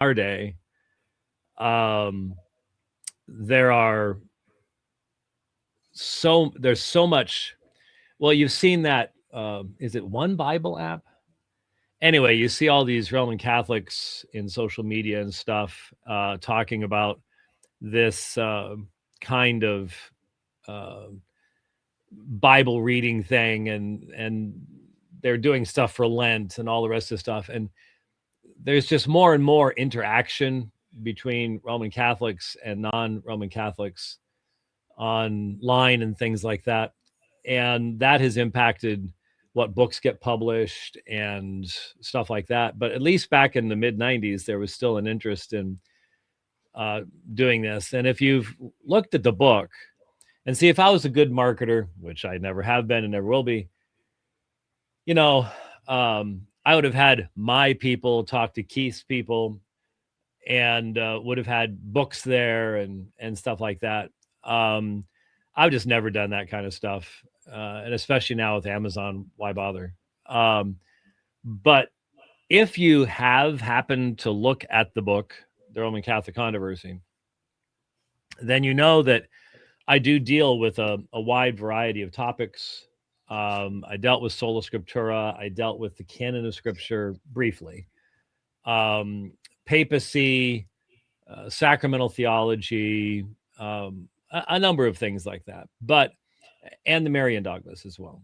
our day, um, there's so much. Well, you've seen that. Is it One Bible app? Anyway, you see all these Roman Catholics in social media and stuff talking about this kind of uh, Bible reading thing, and they're doing stuff for Lent and all the rest of the stuff. And there's just more and more interaction between Roman Catholics and non-Roman Catholics online and things like that. And that has impacted what books get published and stuff like that. But at least back in the mid 90s, there was still an interest in doing this. And if you've looked at the book and see, if I was a good marketer, which I never have been and never will be, you know, I would have had my people talk to Keith's people and would have had books there and stuff like that. I've just never done that kind of stuff. And especially now with Amazon, why bother? But if you have happened to look at the book, The Roman Catholic Controversy, then you know that I do deal with a wide variety of topics. I dealt with Sola Scriptura. I dealt with the canon of Scripture briefly. Papacy, sacramental theology, a number of things like that, and the Marian dogmas as well.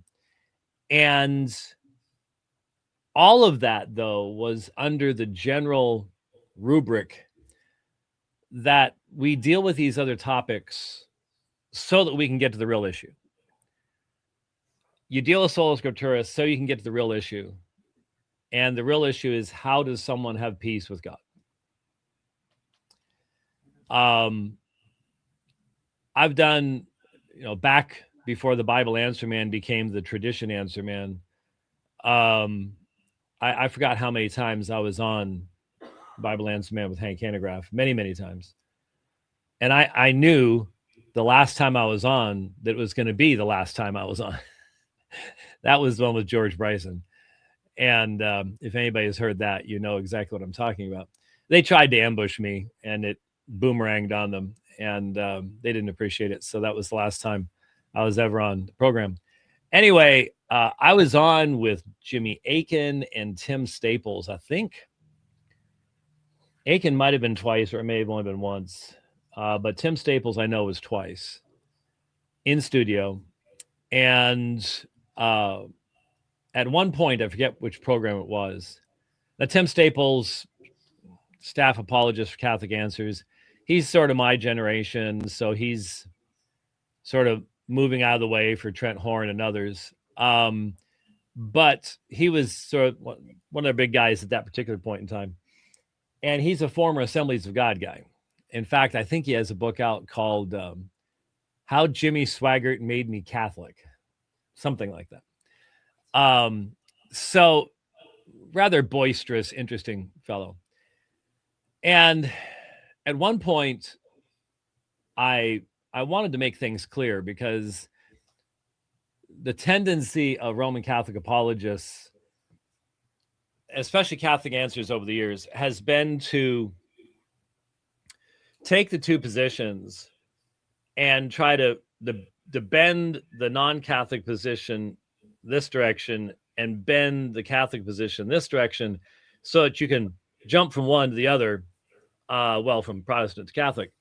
And all of that, though, was under the general rubric that we deal with these other topics so that we can get to the real issue. You deal with Sola Scriptura so you can get to the real issue. And the real issue is, how does someone have peace with God? I've done, back before the Bible Answer Man became the Tradition Answer Man, I forgot how many times I was on Bible Answer Man with Hank Hanegraaff, many, many times. And I knew the last time I was on that it was going to be the last time I was on. That was the one with George Bryson. And if anybody has heard that, you know exactly what I'm talking about. They tried to ambush me, and it boomeranged on them, and they didn't appreciate it. So that was the last time I was ever on the program. Anyway, I was on with Jimmy Akin and Tim Staples. I think Akin might have been twice, or it may have only been once. But Tim Staples, I know, was twice in studio. And at one point, I forget which program it was, that Tim Staples, staff apologist for Catholic Answers, he's sort of my generation, so he's sort of moving out of the way for Trent Horn and others. But he was sort of one of the big guys at that particular point in time. And he's a former Assemblies of God guy. In fact, I think he has a book out called How Jimmy Swaggart Made Me Catholic, something like that. So rather boisterous, interesting fellow. And at one point, I wanted to make things clear, because the tendency of Roman Catholic apologists, especially Catholic Answers over the years, has been to take the two positions and try to bend the non-Catholic position this direction and bend the Catholic position this direction, so that you can jump from one to the other, from Protestant to Catholic,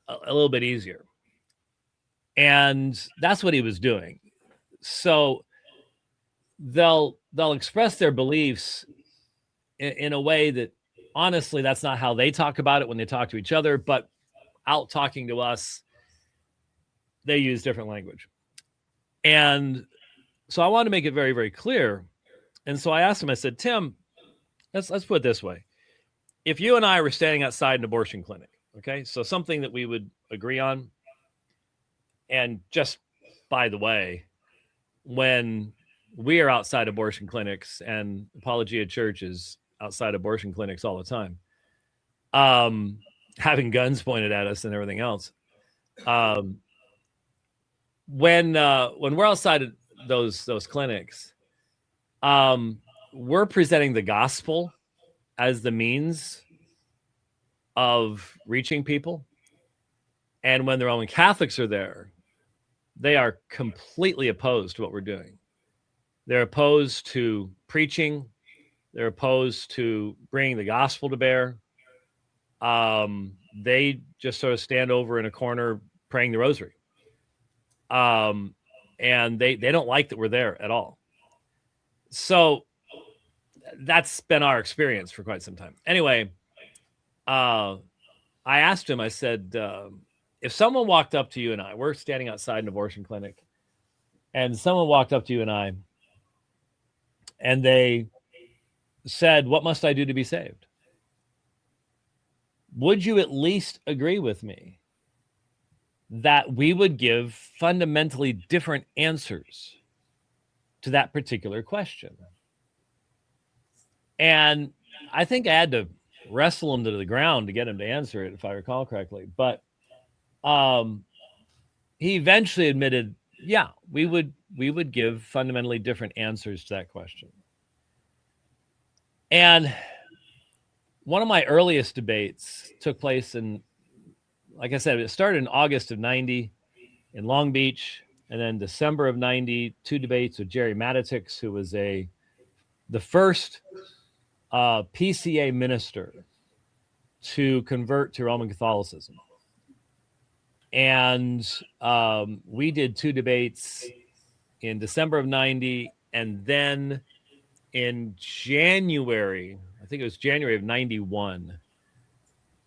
a little bit easier. And that's what he was doing. So they'll express their beliefs in a way that, honestly, that's not how they talk about it when they talk to each other, but out talking to us, they use different language. And so I want to make it very, very clear. And so I asked him, I said, Tim, let's put it this way. If you and I were standing outside an abortion clinic, okay, so something that we would agree on, and just by the way, when we are outside abortion clinics, and Apologia Church is outside abortion clinics all the time, having guns pointed at us and everything else. When we're outside of those clinics, we're presenting the gospel as the means of reaching people. And when the Roman Catholics are there, they are completely opposed to what we're doing. They're opposed to preaching. They're opposed to bringing the gospel to bear. They just sort of stand over in a corner praying the rosary. And they don't like that we're there at all. So that's been our experience for quite some time. Anyway, I asked him, I said, if someone walked up to you and I, we're standing outside an abortion clinic, and someone walked up to you and I, and they said, what must I do to be saved? Would you at least agree with me that we would give fundamentally different answers to that particular question? And I think I had to wrestle him to the ground to get him to answer it, if I recall correctly. But he eventually admitted, yeah, we would give fundamentally different answers to that question. And one of my earliest debates took place in, like I said, it started in August of 90 in Long Beach, and then December of 90, 2 debates with Jerry Matitix, who was the first PCA minister to convert to Roman Catholicism. And we did 2 debates in December of 90, and then in January, I think it was January of 91,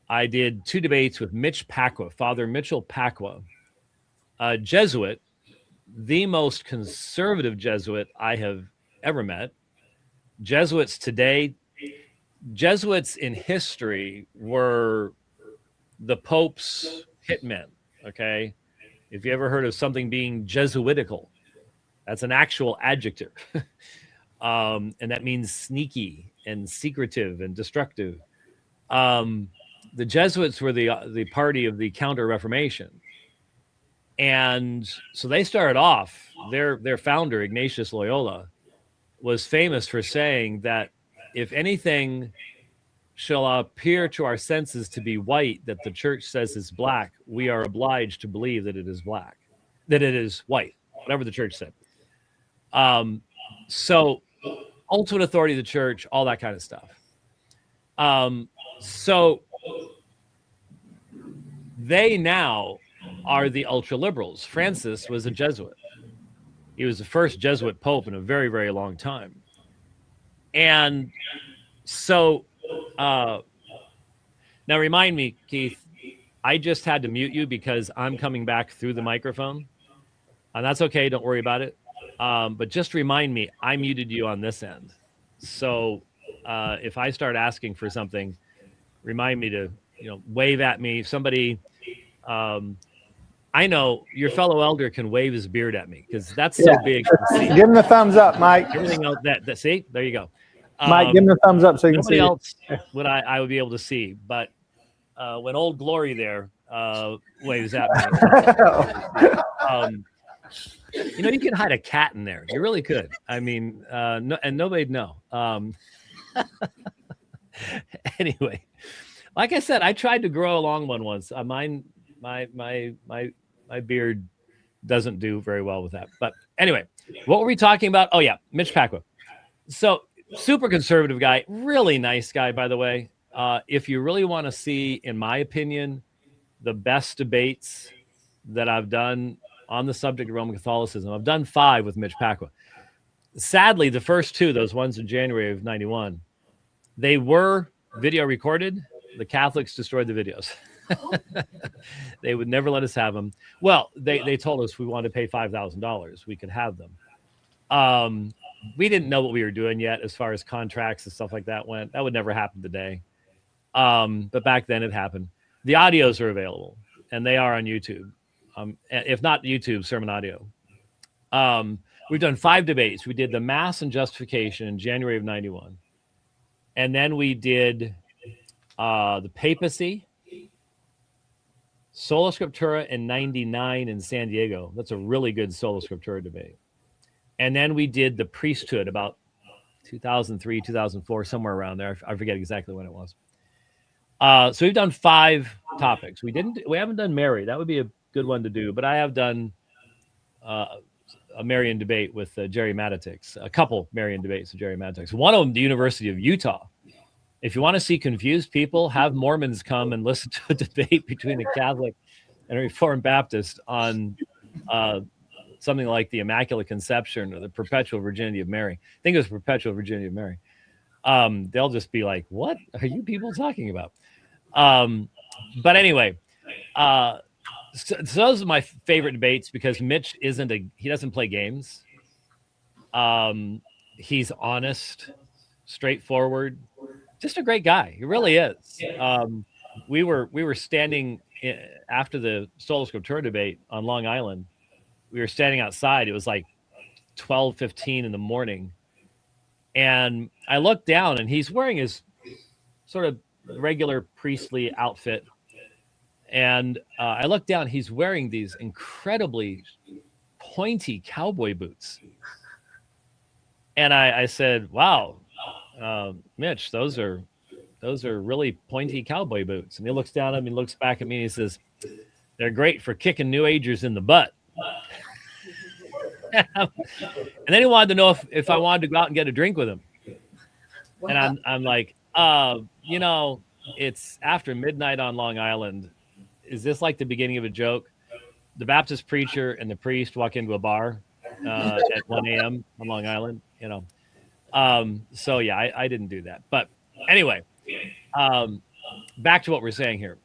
I did 2 debates with Mitch Pacwa, Father Mitchell Pacwa, a Jesuit, the most conservative Jesuit I have ever met. Jesuits today, Jesuits in history were the Pope's hitmen, okay? If you ever heard of something being Jesuitical, that's an actual adjective. And that means sneaky and secretive and destructive. The Jesuits were the party of the Counter-Reformation. And so they started off, their founder, Ignatius Loyola, was famous for saying that if anything shall appear to our senses to be white that the church says is black, we are obliged to believe that it is black, that it is white, whatever the church said. So ultimate authority of the church, all that kind of stuff. So they now are the ultra liberals. Francis was a Jesuit. He was the first Jesuit pope in a very, very long time. And so now remind me, Keith, I just had to mute you because I'm coming back through the microphone. And that's okay. Don't worry about it. But just remind me, I muted you on this end. So if I start asking for something, remind me to, wave at me. Somebody, I know your fellow elder can wave his beard at me because that's so big. Give him the thumbs up, Mike. Everything else that see, there you go. Mike, give him the thumbs up so you can see. Nobody else would I would be able to see, but when Old Glory there waves at me, you can hide a cat in there. You really could. I mean, no, and nobody'd know. Anyway, like I said, I tried to grow a long one once. My beard doesn't do very well with that. But anyway, what were we talking about? Oh yeah, Mitch Pacwa. So super conservative guy, really nice guy, by the way. If you really want to see, in my opinion, the best debates that I've done on the subject of Roman Catholicism, I've done 5 with Mitch Pacwa. Sadly, the first 2, those ones in January of 91, they were video recorded. The Catholics destroyed the videos. They would never let us have them. Well, they told us we wanted to pay $5,000. We could have them. We didn't know what we were doing yet as far as contracts and stuff like that went. That would never happen today. But back then it happened. The audios are available, and they are on YouTube. If not YouTube, sermon audio. We've done 5 debates. We did the Mass and Justification in January of 91. And then we did the Papacy, Sola Scriptura in 99 in San Diego. That's a really good Sola Scriptura debate. And then we did the priesthood about 2003, 2004, somewhere around there. I forget exactly when it was. So we've done 5 topics. We haven't done Mary. That would be a good one to do, but I have done a Marian debate with Jerry Matitix, a couple Marian debates with Jerry Matitix. One of them, the University of Utah. If you want to see confused people, have Mormons come and listen to a debate between a Catholic and a Reformed Baptist on something like the Immaculate Conception or the Perpetual Virginity of Mary. I think it was Perpetual Virginity of Mary. They'll just be like, what are you people talking about? But anyway, so those are my favorite debates because Mitch he doesn't play games. He's honest, straightforward, just a great guy. He really is. We were standing after the Sola Scriptura debate on Long Island. We were standing outside. It was like 12:15 in the morning. And I looked down and he's wearing his sort of regular priestly outfit. And I looked down, he's wearing these incredibly pointy cowboy boots. And I said, wow, Mitch, those are really pointy cowboy boots. And he looks down at me, looks back at me, and he says, they're great for kicking New Agers in the butt. And then he wanted to know if I wanted to go out and get a drink with him. And I'm like, it's after midnight on Long Island. Is this like the beginning of a joke? The Baptist preacher and the priest walk into a bar at 1 a.m. on Long Island, So yeah, I didn't do that. But anyway, back to what we're saying here.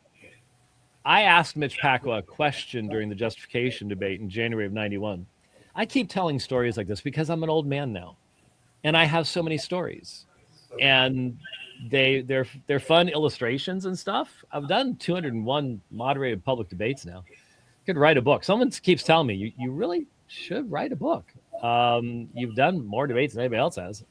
I asked Mitch Pacwa a question during the Justification debate in January of 91. I keep telling stories like this because I'm an old man now, and I have so many stories, and they're fun illustrations and stuff. I've done 201 moderated public debates now. I could write a book. Someone keeps telling me you really should write a book. You've done more debates than anybody else has.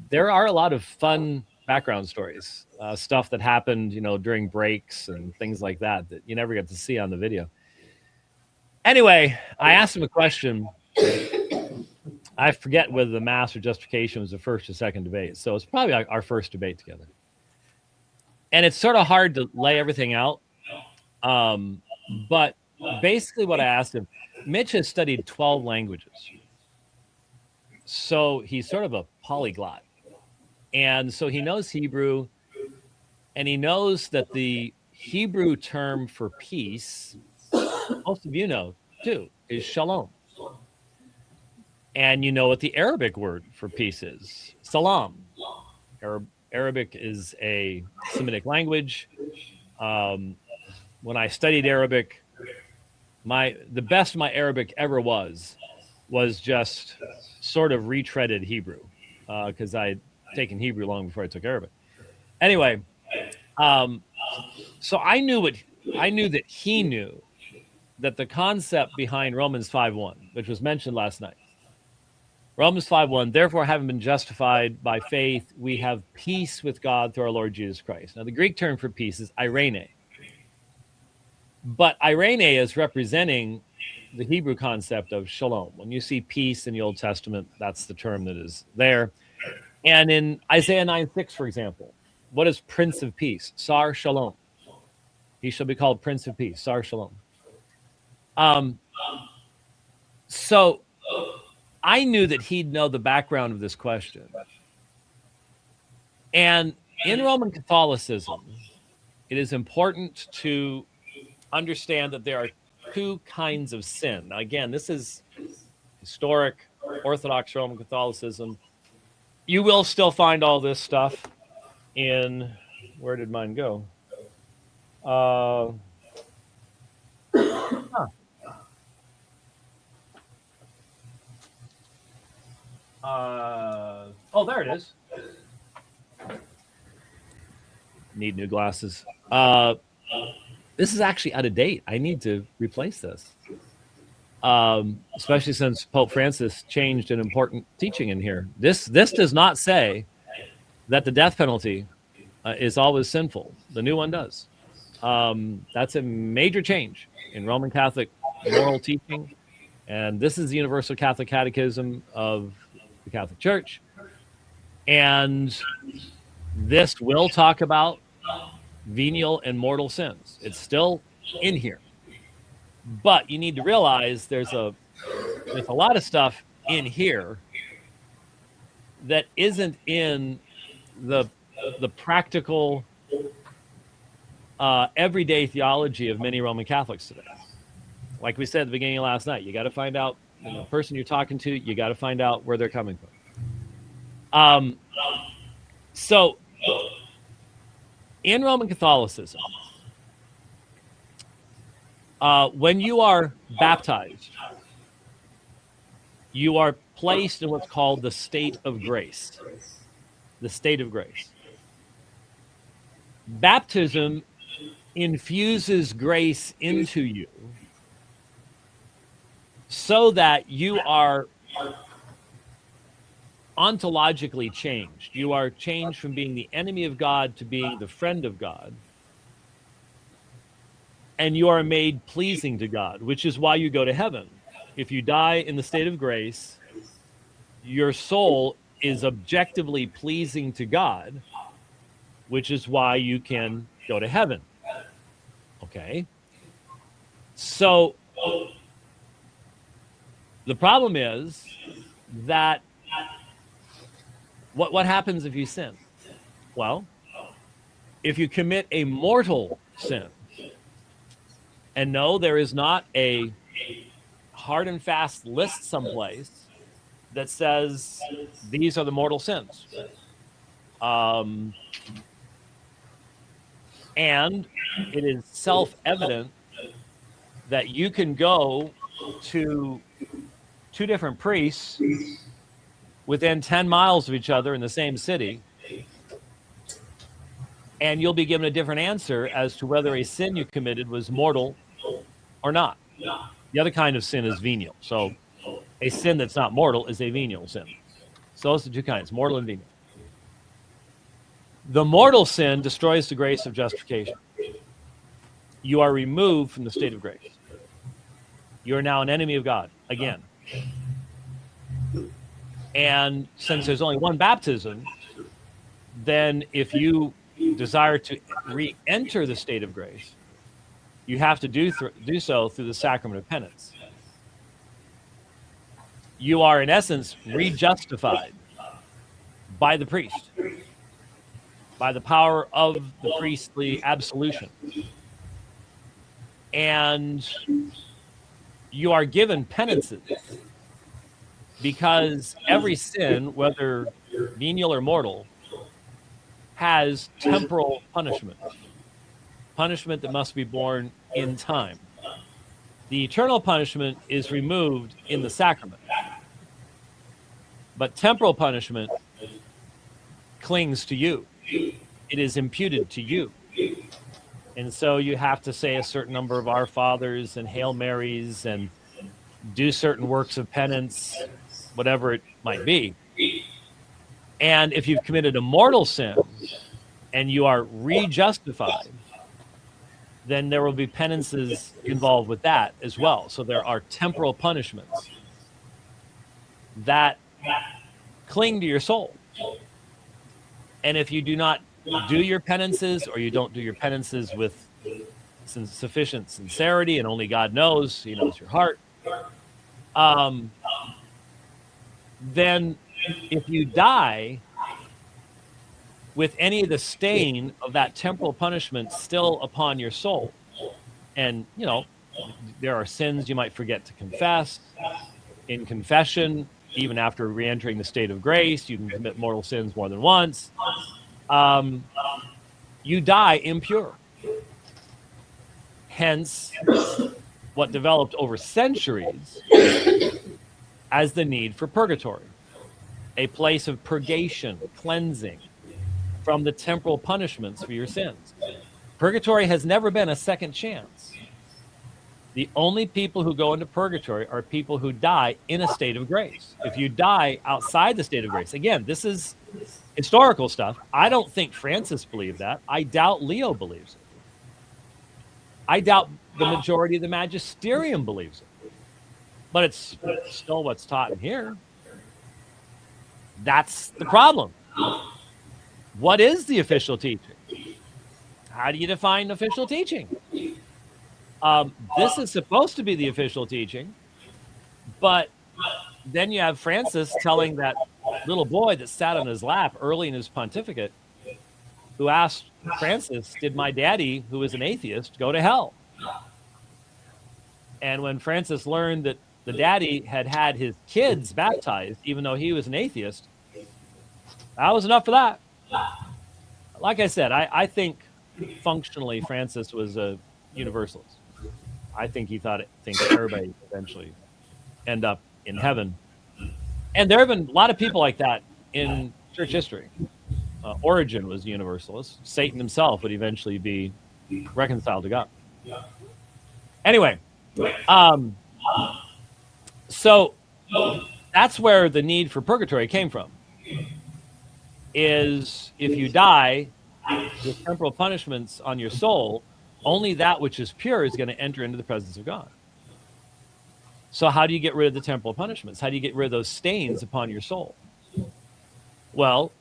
There are a lot of fun background stories, stuff that happened, during breaks and things like that you never get to see on the video. Anyway, I asked him a question. I forget whether the Mass or Justification was the first or second debate. So it's probably our first debate together. And it's sort of hard to lay everything out. But basically what I asked him, Mitch has studied 12 languages. So he's sort of a polyglot. And so he knows Hebrew, and he knows that the Hebrew term for peace, most of you know too, is shalom. And you know what the Arabic word for peace is, salam. Arabic is a Semitic language. When I studied Arabic, the best my Arabic ever was just sort of retreaded Hebrew, because I'd taken Hebrew long before I took Arabic. Anyway, so I knew that he knew that the concept behind Romans 5:1, which was mentioned last night, Romans 5:1, therefore, having been justified by faith, we have peace with God through our Lord Jesus Christ. Now, the Greek term for peace is eirene. But eirene is representing the Hebrew concept of shalom. When you see peace in the Old Testament, that's the term that is there. And in Isaiah 9:6, for example, what is Prince of Peace? Sar Shalom. He shall be called Prince of Peace, Sar Shalom. So I knew that he'd know the background of this question. And in Roman Catholicism, it is important to understand that there are 2 kinds of sin. Now, again, this is historic Orthodox Roman Catholicism. You will still find all this stuff in, where did mine go? Oh, there it is. Need new glasses. This is actually out of date. I need to replace this. Especially since Pope Francis changed an important teaching in here. This does not say that the death penalty is always sinful. The new one does. That's a major change in Roman Catholic moral teaching. And this is the Universal Catholic Catechism of the Catholic Church. And this will talk about venial and mortal sins. It's still in here. But you need to realize there's a lot of stuff in here that isn't in the practical everyday theology of many Roman Catholics today. Like we said at the beginning of last night, you got to find out the person you're talking to. You got to find out where they're coming from. So in Roman Catholicism, when you are baptized, you are placed in what's called the state of grace. The state of grace. Baptism infuses grace into you so that you are ontologically changed. You are changed from being the enemy of God to being the friend of God. And you are made pleasing to God, which is why you go to heaven. If you die in the state of grace, your soul is objectively pleasing to God, which is why you can go to heaven. Okay? So the problem is that what happens if you sin? Well, if you commit a mortal sin, and no, there is not a hard and fast list someplace that says these are the mortal sins. And it is self-evident that you can go to two different priests within 10 miles of each other in the same city, and you'll be given a different answer as to whether a sin you committed was mortal or not. The other kind of sin is venial. So a sin that's not mortal is a venial sin. So those are two kinds, mortal and venial. The mortal sin destroys the grace of justification. You are removed from the state of grace. You are now an enemy of God, again. And since there's only one baptism, then if you desire to re-enter the state of grace, you have to do so through the sacrament of penance. You are, in essence, re-justified by the priest, by the power of the priestly absolution. And you are given penances because every sin, whether venial or mortal, has temporal punishment that must be borne in time. The eternal punishment is removed in the sacrament, but temporal punishment clings to you. It is imputed to you. And so you have to say a certain number of Our Fathers and Hail Marys and do certain works of penance, whatever it might be. And if you've committed a mortal sin and you are re-justified, then there will be penances involved with that as well. So there are temporal punishments that cling to your soul. And if you do not do your penances, or you don't do your penances with sufficient sincerity, and only God knows, He knows your heart, then if you die with any of the stain of that temporal punishment still upon your soul, and there are sins you might forget to confess in confession, even after re-entering the state of grace, you can commit mortal sins more than once. You die impure. Hence, what developed over centuries as the need for purgatory, a place of purgation, cleansing from the temporal punishments for your sins. Purgatory has never been a second chance. The only people who go into purgatory are people who die in a state of grace. If you die outside the state of grace, again, this is historical stuff. I don't think Francis believed that. I doubt Leo believes it. I doubt the majority of the magisterium believes it. But it's still what's taught in here. That's the problem. What is the official teaching? How do you define official teaching? This is supposed to be the official teaching, but then you have Francis telling that little boy that sat on his lap early in his pontificate, who asked Francis, did my daddy, who is an atheist, go to hell? And when Francis learned that the daddy had had his kids baptized, even though he was an atheist, that was enough for that. Like I said, I think functionally Francis was a universalist. I think he thinks everybody would eventually end up in heaven. And there have been a lot of people like that in church history. Origen was a universalist. Satan himself would eventually be reconciled to God. Anyway, so that's where the need for purgatory came from. Is if you die, the temporal punishments on your soul, only that which is pure is going to enter into the presence of God. So how do you get rid of the temporal punishments? How do you get rid of those stains upon your soul? Well,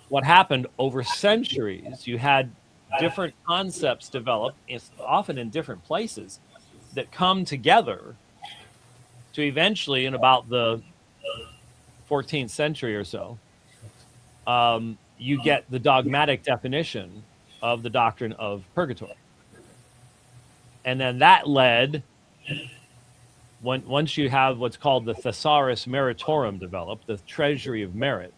what happened over centuries, you had different concepts develop, often in different places, that come together to eventually, in about the 14th century or so, you get the dogmatic definition of the doctrine of purgatory. And then that led, once you have what's called the Thesaurus Meritorum developed, the treasury of merit,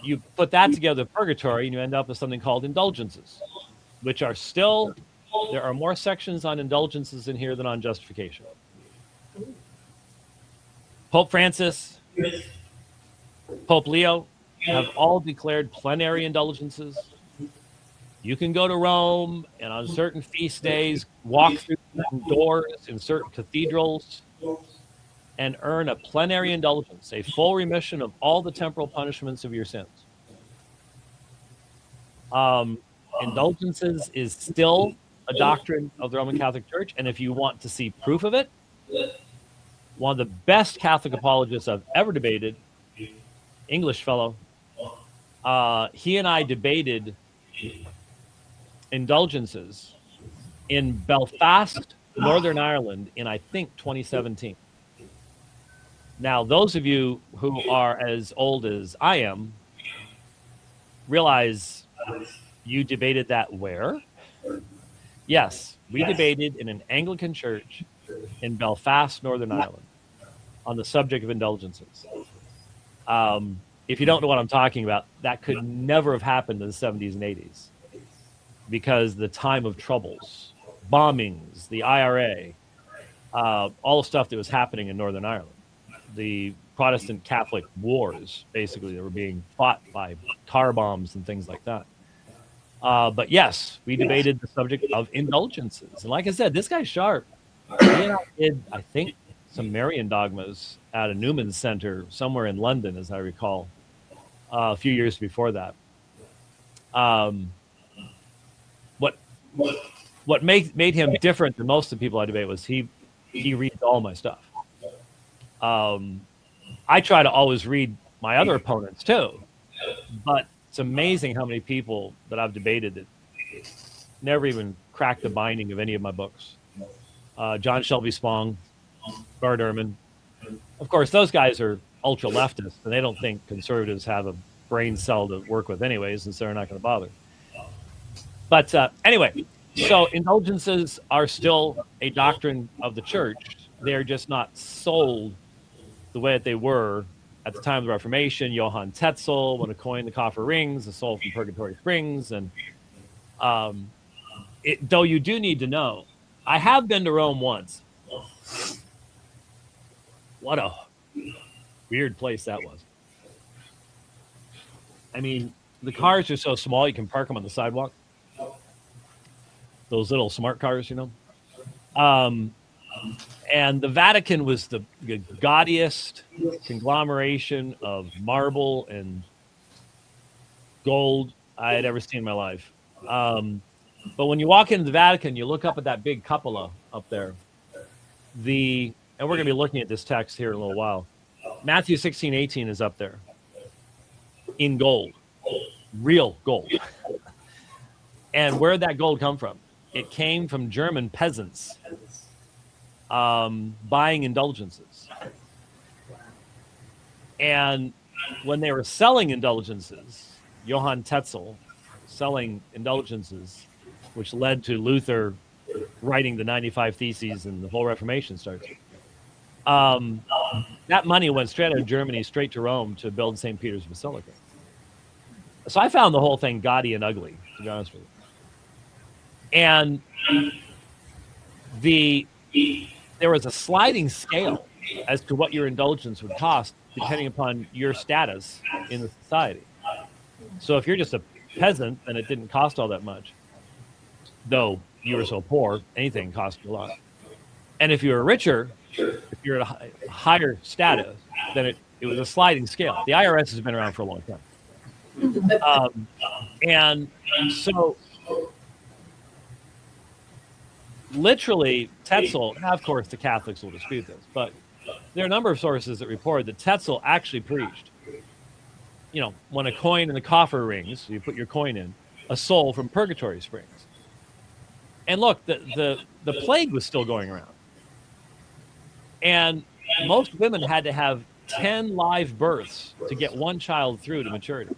you put that together with purgatory, and you end up with something called indulgences, which are still, there are more sections on indulgences in here than on justification. Pope Francis, Pope Leo have all declared plenary indulgences. You can go to Rome and on certain feast days walk through doors in certain cathedrals and earn a plenary indulgence, a full remission of all the temporal punishments of your sins. Indulgences is still a doctrine of the Roman Catholic Church, and if you want to see proof of it, one of the best Catholic apologists I've ever debated, English fellow, he and I debated indulgences in Belfast, Northern Ireland, in I think 2017. Now, those of you who are as old as I am realize you debated that where? Yes, we debated in an Anglican church in Belfast, Northern Ireland, on the subject of indulgences. If you don't know what I'm talking about, that could never have happened in the 70s and 80s because the time of troubles, bombings, the IRA, all the stuff that was happening in Northern Ireland, the Protestant Catholic wars, basically, that were being fought by car bombs and things like that. But yes, we debated the subject of indulgences. And like I said, this guy's sharp. He and I did, I think, some Marian dogmas at a Newman Center somewhere in London, as I recall, a few years before that. What made him different than most of the people I debate was he reads all my stuff. I try to always read my other opponents too, but it's amazing how many people that I've debated that never even cracked the binding of any of my books. John Shelby Spong, Bart Ehrman. Of course, those guys are ultra leftists, and they don't think conservatives have a brain cell to work with anyways, and so they're not going to bother. But anyway, so indulgences are still a doctrine of the church. They're just not sold the way that they were at the time of the Reformation. Johann Tetzel, when a coin the coffer rings, the soul from purgatory springs. And though you do need to know, I have been to Rome once. What a weird place that was. I mean, the cars are so small, you can park them on the sidewalk. Those little smart cars, you know. And the Vatican was the gaudiest conglomeration of marble and gold I had ever seen in my life. But when you walk into the Vatican, you look up at that big cupola up there. And we're going to be looking at this text here in a little while. Matthew 16:18 is up there in gold, real gold. And where did that gold come from? It came from German peasants buying indulgences. And when they were selling indulgences, Johann Tetzel selling indulgences, which led to Luther writing the 95 Theses and the whole Reformation starts. That money went straight out of Germany, straight to Rome to build St. Peter's Basilica. So I found the whole thing gaudy and ugly, to be honest with you. And there was a sliding scale as to what your indulgence would cost depending upon your status in the society. So if you're just a peasant, then it didn't cost all that much. Though you were so poor, anything cost you a lot. And if you were richer, if you're at a higher status, then it was a sliding scale. The IRS has been around for a long time. And so literally Tetzel, now of course the Catholics will dispute this, but there are a number of sources that report that Tetzel actually preached, when a coin in the coffer rings, you put your coin in, a soul from purgatory springs. And look, the plague was still going around. And most women had to have 10 live births to get one child through to maturity.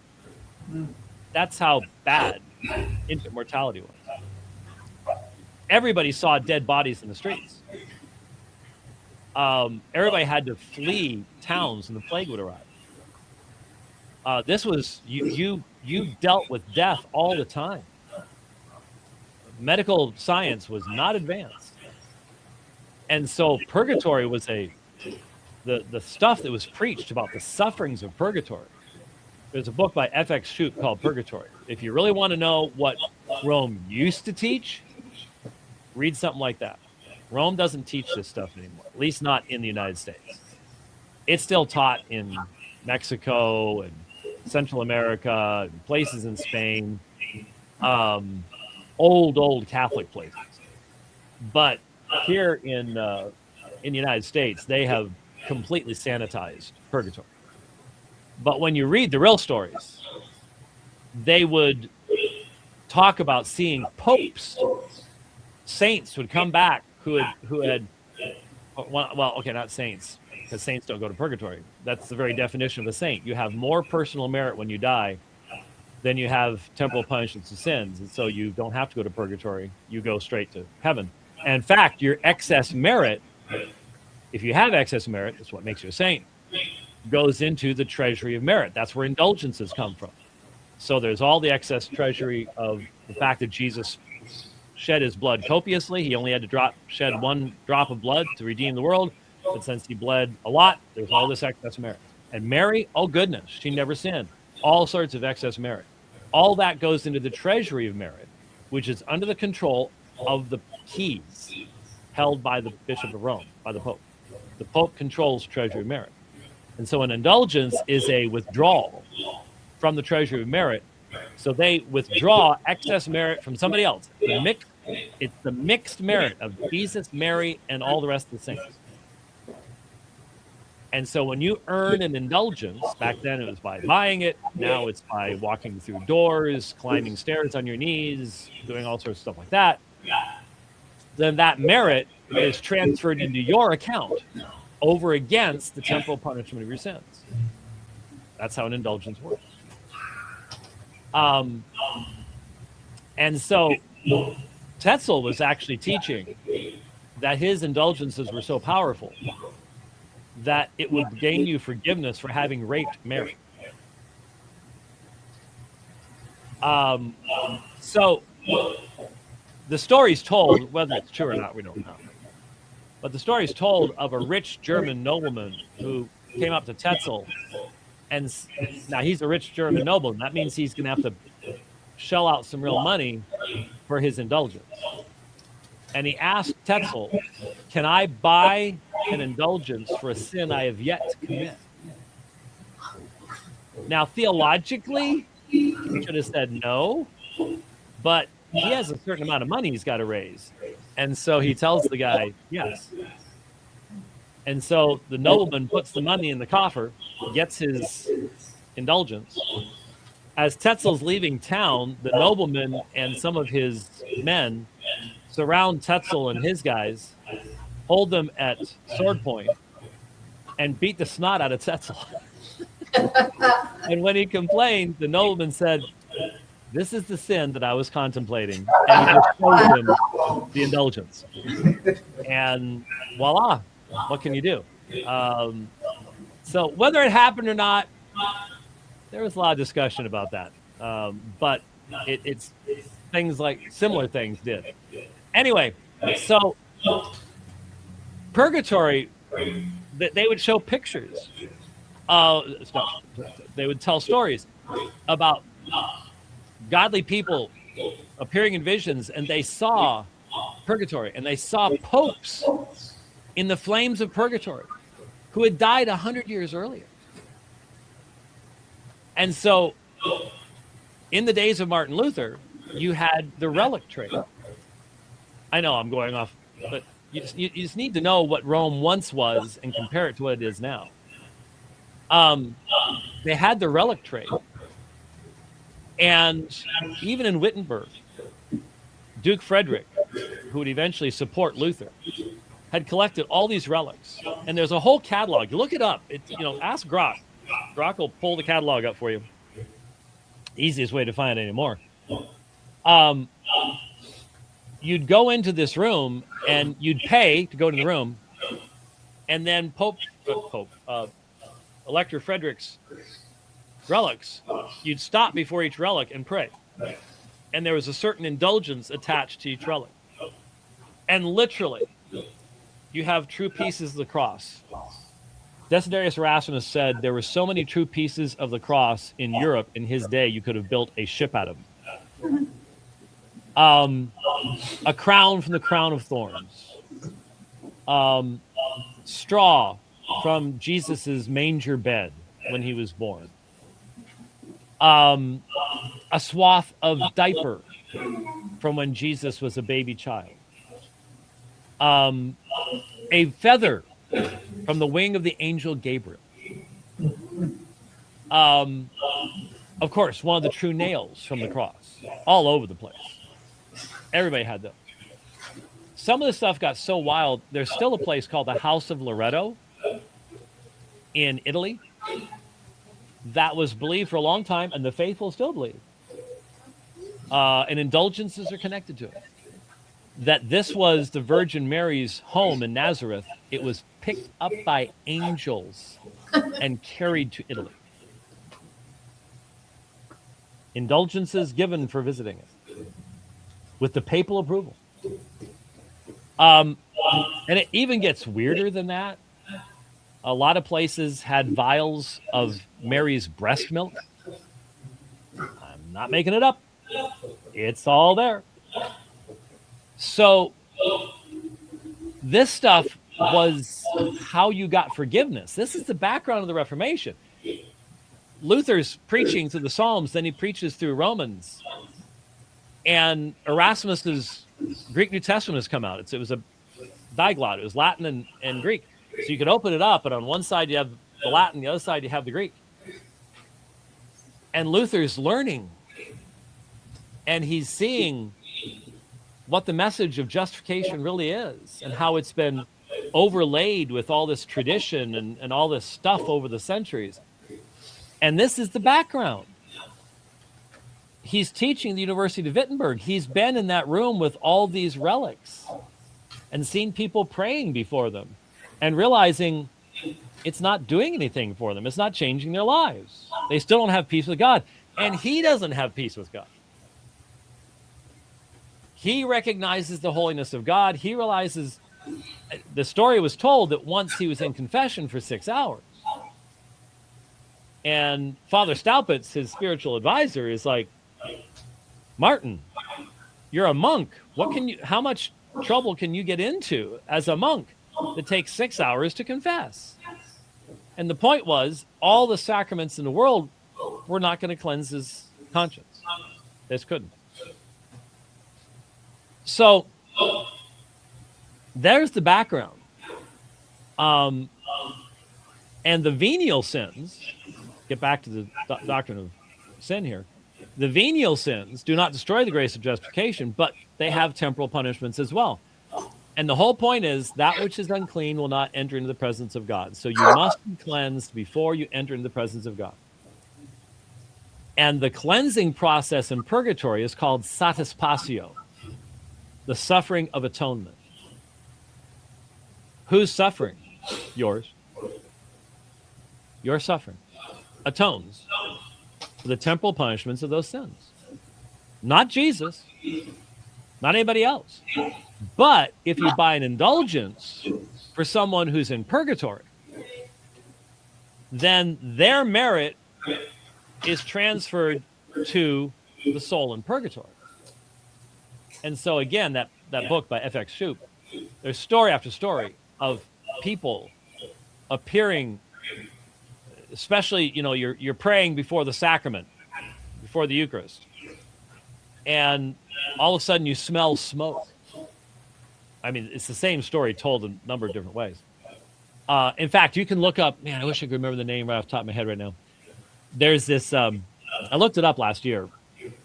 That's how bad infant mortality was. Everybody saw dead bodies in the streets. Everybody had to flee towns, and the plague would arrive. This was you dealt with death all the time. Medical science was not advanced, and so purgatory was the stuff that was preached about the sufferings of purgatory. There's a book by F.X. Shute called Purgatory. If you really want to know what Rome used to teach, read something like that. Rome doesn't teach this stuff anymore, at least not in the United States. It's still taught in Mexico and Central America, and places in Spain, old Catholic places. But here in the United States, they have completely sanitized purgatory. But when you read the real stories, they would talk about seeing popes. Saints would come back who had not saints, because saints don't go to purgatory. That's the very definition of a saint. You have more personal merit when you die than you have temporal punishments of sins, and so you don't have to go to purgatory. You go straight to heaven. And in fact, your excess merit, if you have excess merit, that's what makes you a saint, goes into the treasury of merit. That's where indulgences come from. So there's all the excess treasury of the fact that Jesus shed his blood copiously. He only had to shed one drop of blood to redeem the world. But since he bled a lot, there's all this excess merit. And Mary, oh goodness, she never sinned. All sorts of excess merit. All that goes into the treasury of merit, which is under the control of the keys held by the Bishop of Rome, by the Pope. The Pope controls treasury of merit. And so an indulgence is a withdrawal from the treasury of merit. So they withdraw excess merit from somebody else. It's the mixed merit of Jesus, Mary, and all the rest of the saints. And so when you earn an indulgence, back then it was by buying it, now it's by walking through doors, climbing stairs on your knees, doing all sorts of stuff like that, then that merit is transferred into your account over against the temporal punishment of your sins. That's how an indulgence works. And so Tetzel was actually teaching that his indulgences were so powerful that it would gain you forgiveness for having raped Mary. So the story's told, whether it's true or not, we don't know. But the story's told of a rich German nobleman who came up to Tetzel, and now he's a rich German nobleman. That means he's going to have to shell out some real money for his indulgence. And he asked Tetzel, can I buy an indulgence for a sin I have yet to commit? Now, theologically, he should have said no, but he has a certain amount of money he's got to raise. And so he tells the guy, yes. And so the nobleman puts the money in the coffer, gets his indulgence, as Tetzel's leaving town, the nobleman and some of his men surround Tetzel and his guys, hold them at sword point, and beat the snot out of Tetzel. And when he complained, the nobleman said, "This is the sin that I was contemplating." And he just showed him the indulgence. And voila, what can you do? So whether it happened or not, there was a lot of discussion about that. But it's things like similar things did. Anyway, so purgatory, they would show pictures. They would tell stories about godly people appearing in visions, and they saw purgatory, and they saw popes in the flames of purgatory who had died 100 years earlier. And so in the days of Martin Luther, you had the relic trade. I know I'm going off, but you just need to know what Rome once was and compare it to what it is now. They had the relic trade. And even in Wittenberg, Duke Frederick, who would eventually support Luther, had collected all these relics. And there's a whole catalog. You look it up. Ask Grok. Grok will pull the catalog up for you. Easiest way to find it anymore. You'd go into this room and you'd pay to go to the room, and then Elector Frederick's relics, you'd stop before each relic and pray. And there was a certain indulgence attached to each relic. And literally, you have true pieces of the cross. Desiderius Erasmus said there were so many true pieces of the cross in Europe in his day, you could have built a ship out of them. A crown from the crown of thorns. Straw from Jesus's manger bed when he was born. A swath of diaper from when Jesus was a baby child. A feather from the wing of the angel Gabriel. Of course, one of the true nails from the cross, all over the place. Everybody had those. Some of the stuff got so wild, there's still a place called the House of Loreto in Italy that was believed for a long time, and the faithful still believe. And indulgences are connected to it. That this was the Virgin Mary's home in Nazareth. It was picked up by angels and carried to Italy. Indulgences given for visiting it with the papal approval. And it even gets weirder than that. A lot of places had vials of Mary's breast milk. I'm not making it up. It's all there. So this stuff was how you got forgiveness. This is the background of the Reformation. Luther's preaching through the Psalms, then he preaches through Romans. And Erasmus's Greek New Testament has come out. It was a diglot. It was Latin and Greek. So you could open it up, and on one side you have the Latin, the other side you have the Greek. And Luther's learning. And he's seeing what the message of justification really is and how it's been overlaid with all this tradition and all this stuff over the centuries. And this is the background. He's teaching the University of Wittenberg. He's been in that room with all these relics and seen people praying before them and realizing it's not doing anything for them. It's not changing their lives. They still don't have peace with God. And he doesn't have peace with God. He recognizes the holiness of God. He realizes the story was told that once he was in confession for 6 hours. And Father Staupitz, his spiritual advisor, is like, Martin, you're a monk. How much trouble can you get into as a monk that takes 6 hours to confess? And the point was, all the sacraments in the world were not going to cleanse his conscience. This couldn't. So there's the background. And the venial sins, get back to the doctrine of sin here. The venial sins do not destroy the grace of justification, but they have temporal punishments as well. And the whole point is that which is unclean will not enter into the presence of God. So you must be cleansed before you enter into the presence of God. And the cleansing process in purgatory is called satisfatio, the suffering of atonement. Who's suffering? Yours. Your suffering atones for the temporal punishments of those sins. Not Jesus, not anybody else. But if you buy an indulgence for someone who's in purgatory, then their merit is transferred to the soul in purgatory. And so again, that book by F.X. Shoup, there's story after story of people appearing, especially, you're praying before the sacrament, before the Eucharist, and all of a sudden you smell smoke. I mean, it's the same story told in a number of different ways. In fact, you can look up, man, I wish I could remember the name right off the top of my head right now. There's this, I looked it up last year,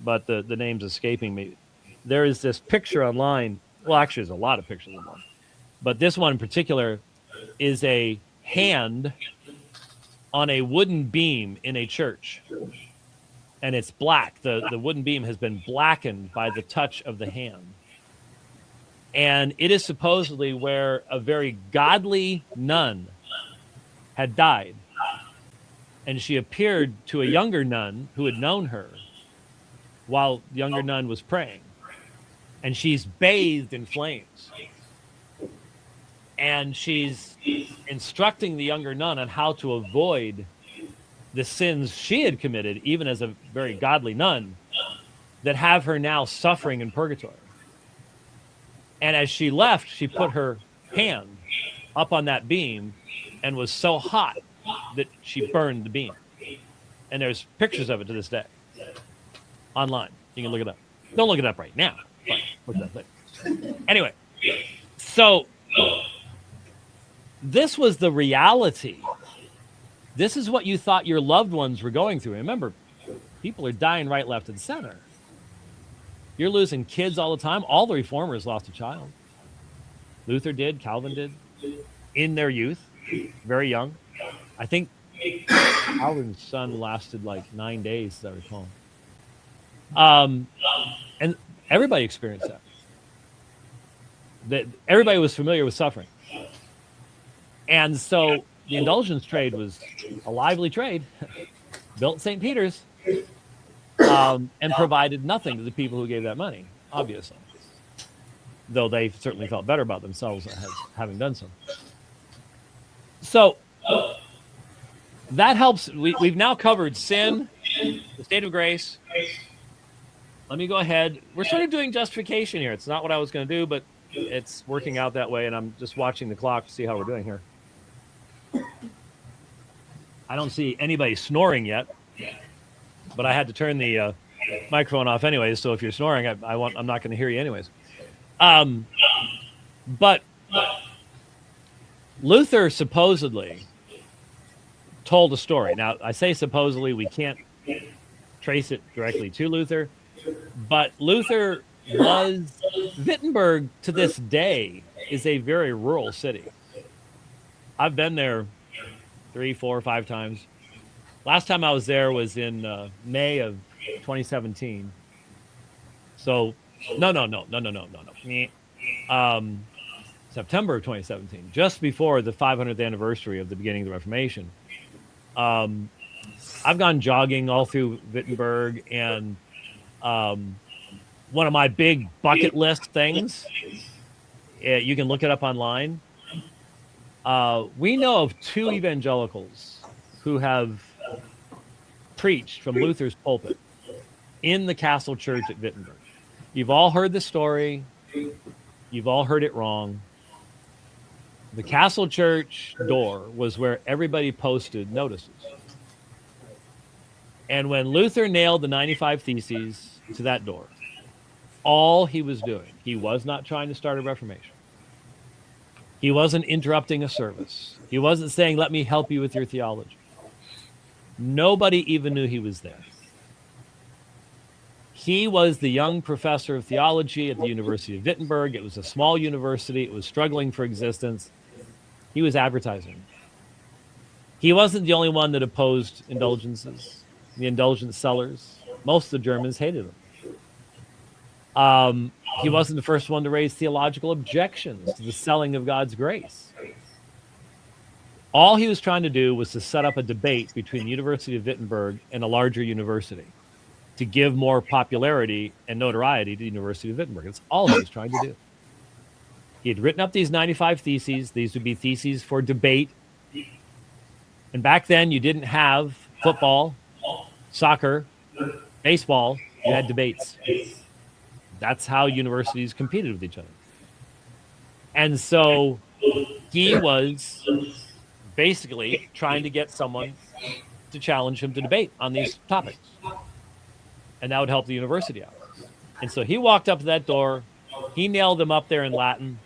but the name's escaping me. There is this picture online. Well, actually, there's a lot of pictures online. But this one in particular is a hand on a wooden beam in a church. And it's black. The wooden beam has been blackened by the touch of the hand. And it is supposedly where a very godly nun had died. And she appeared to a younger nun who had known her while the younger nun was praying. And she's bathed in flames. And she's instructing the younger nun on how to avoid the sins she had committed, even as a very godly nun, that have her now suffering in purgatory. And as she left, she put her hand up on that beam and was so hot that she burned the beam. And there's pictures of it to this day online. You can look it up. Don't look it up right now, but look it up later. Anyway, so this was the reality. This is what you thought your loved ones were going through. Remember, people are dying right, left, and center. You're losing kids all the time. All the reformers lost a child. Luther did, Calvin did, in their youth, very young. I think Calvin's son lasted like 9 days, as I recall. And everybody experienced that. Everybody was familiar with suffering. And so the indulgence trade was a lively trade, built St. Peter's, and provided nothing to the people who gave that money, obviously. Though they certainly felt better about themselves having done so. So that helps. We've now covered sin, the state of grace. Let me go ahead. We're sort of doing justification here. It's not what I was going to do, but it's working out that way, and I'm just watching the clock to see how we're doing here. I don't see anybody snoring yet, but I had to turn the microphone off anyways, so if you're snoring, I'm not going to hear you anyways. But Luther supposedly told a story. Now, I say supposedly, we can't trace it directly to Luther, but Luther Wittenberg to this day is a very rural city. I've been there 3, 4, 5 times. Last time I was there was in May of 2017. So, no. September of 2017, just before the 500th anniversary of the beginning of the Reformation. I've gone jogging all through Wittenberg, and one of my big bucket list things, you can look it up online. We know of 2 evangelicals who have preached from Luther's pulpit in the Castle Church at Wittenberg. You've all heard the story. You've all heard it wrong. The Castle Church door was where everybody posted notices. And when Luther nailed the 95 Theses to that door, all he was doing, he was not trying to start a Reformation. He wasn't interrupting a service. He wasn't saying, let me help you with your theology. Nobody even knew he was there. He was the young professor of theology at the University of Wittenberg. It was a small university. It was struggling for existence. He was advertising. He wasn't the only one that opposed indulgences, the indulgence sellers. Most of the Germans hated him. He wasn't the first one to raise theological objections to the selling of God's grace. All he was trying to do was to set up a debate between the University of Wittenberg and a larger university to give more popularity and notoriety to the University of Wittenberg. That's all he was trying to do. He had written up these 95 theses. These would be theses for debate. And back then, you didn't have football, soccer, baseball. You had debates. That's how universities competed with each other. And so he was basically trying to get someone to challenge him to debate on these topics. And that would help the university out. And so he walked up to that door. He nailed them up there in Latin.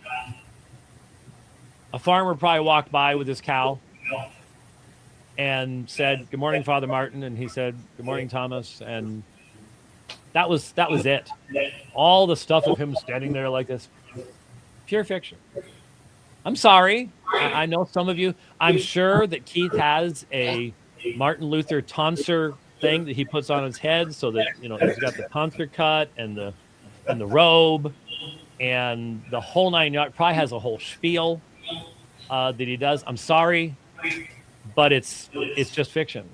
A farmer probably walked by with his cow and said, "Good morning, Father Martin." And he said, "Good morning, Thomas." And that was it. All the stuff of him standing there like this, pure fiction. I'm sorry. I know some of you. I'm sure that Keith has a Martin Luther tonsure thing that he puts on his head, so that he's got the tonsure cut and the robe and the whole nine yards. Probably has a whole spiel that he does. I'm sorry, but it's just fiction.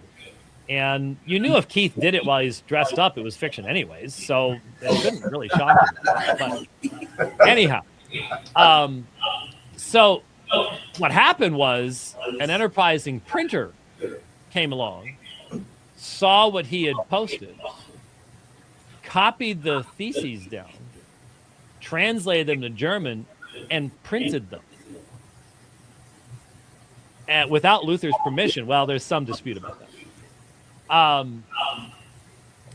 And you knew if Keith did it while he's dressed up, it was fiction anyways, so it shouldn't really shock him. But anyhow, so what happened was an enterprising printer came along, saw what he had posted, copied the theses down, translated them to German, and printed them. And without Luther's permission. Well, there's some dispute about that.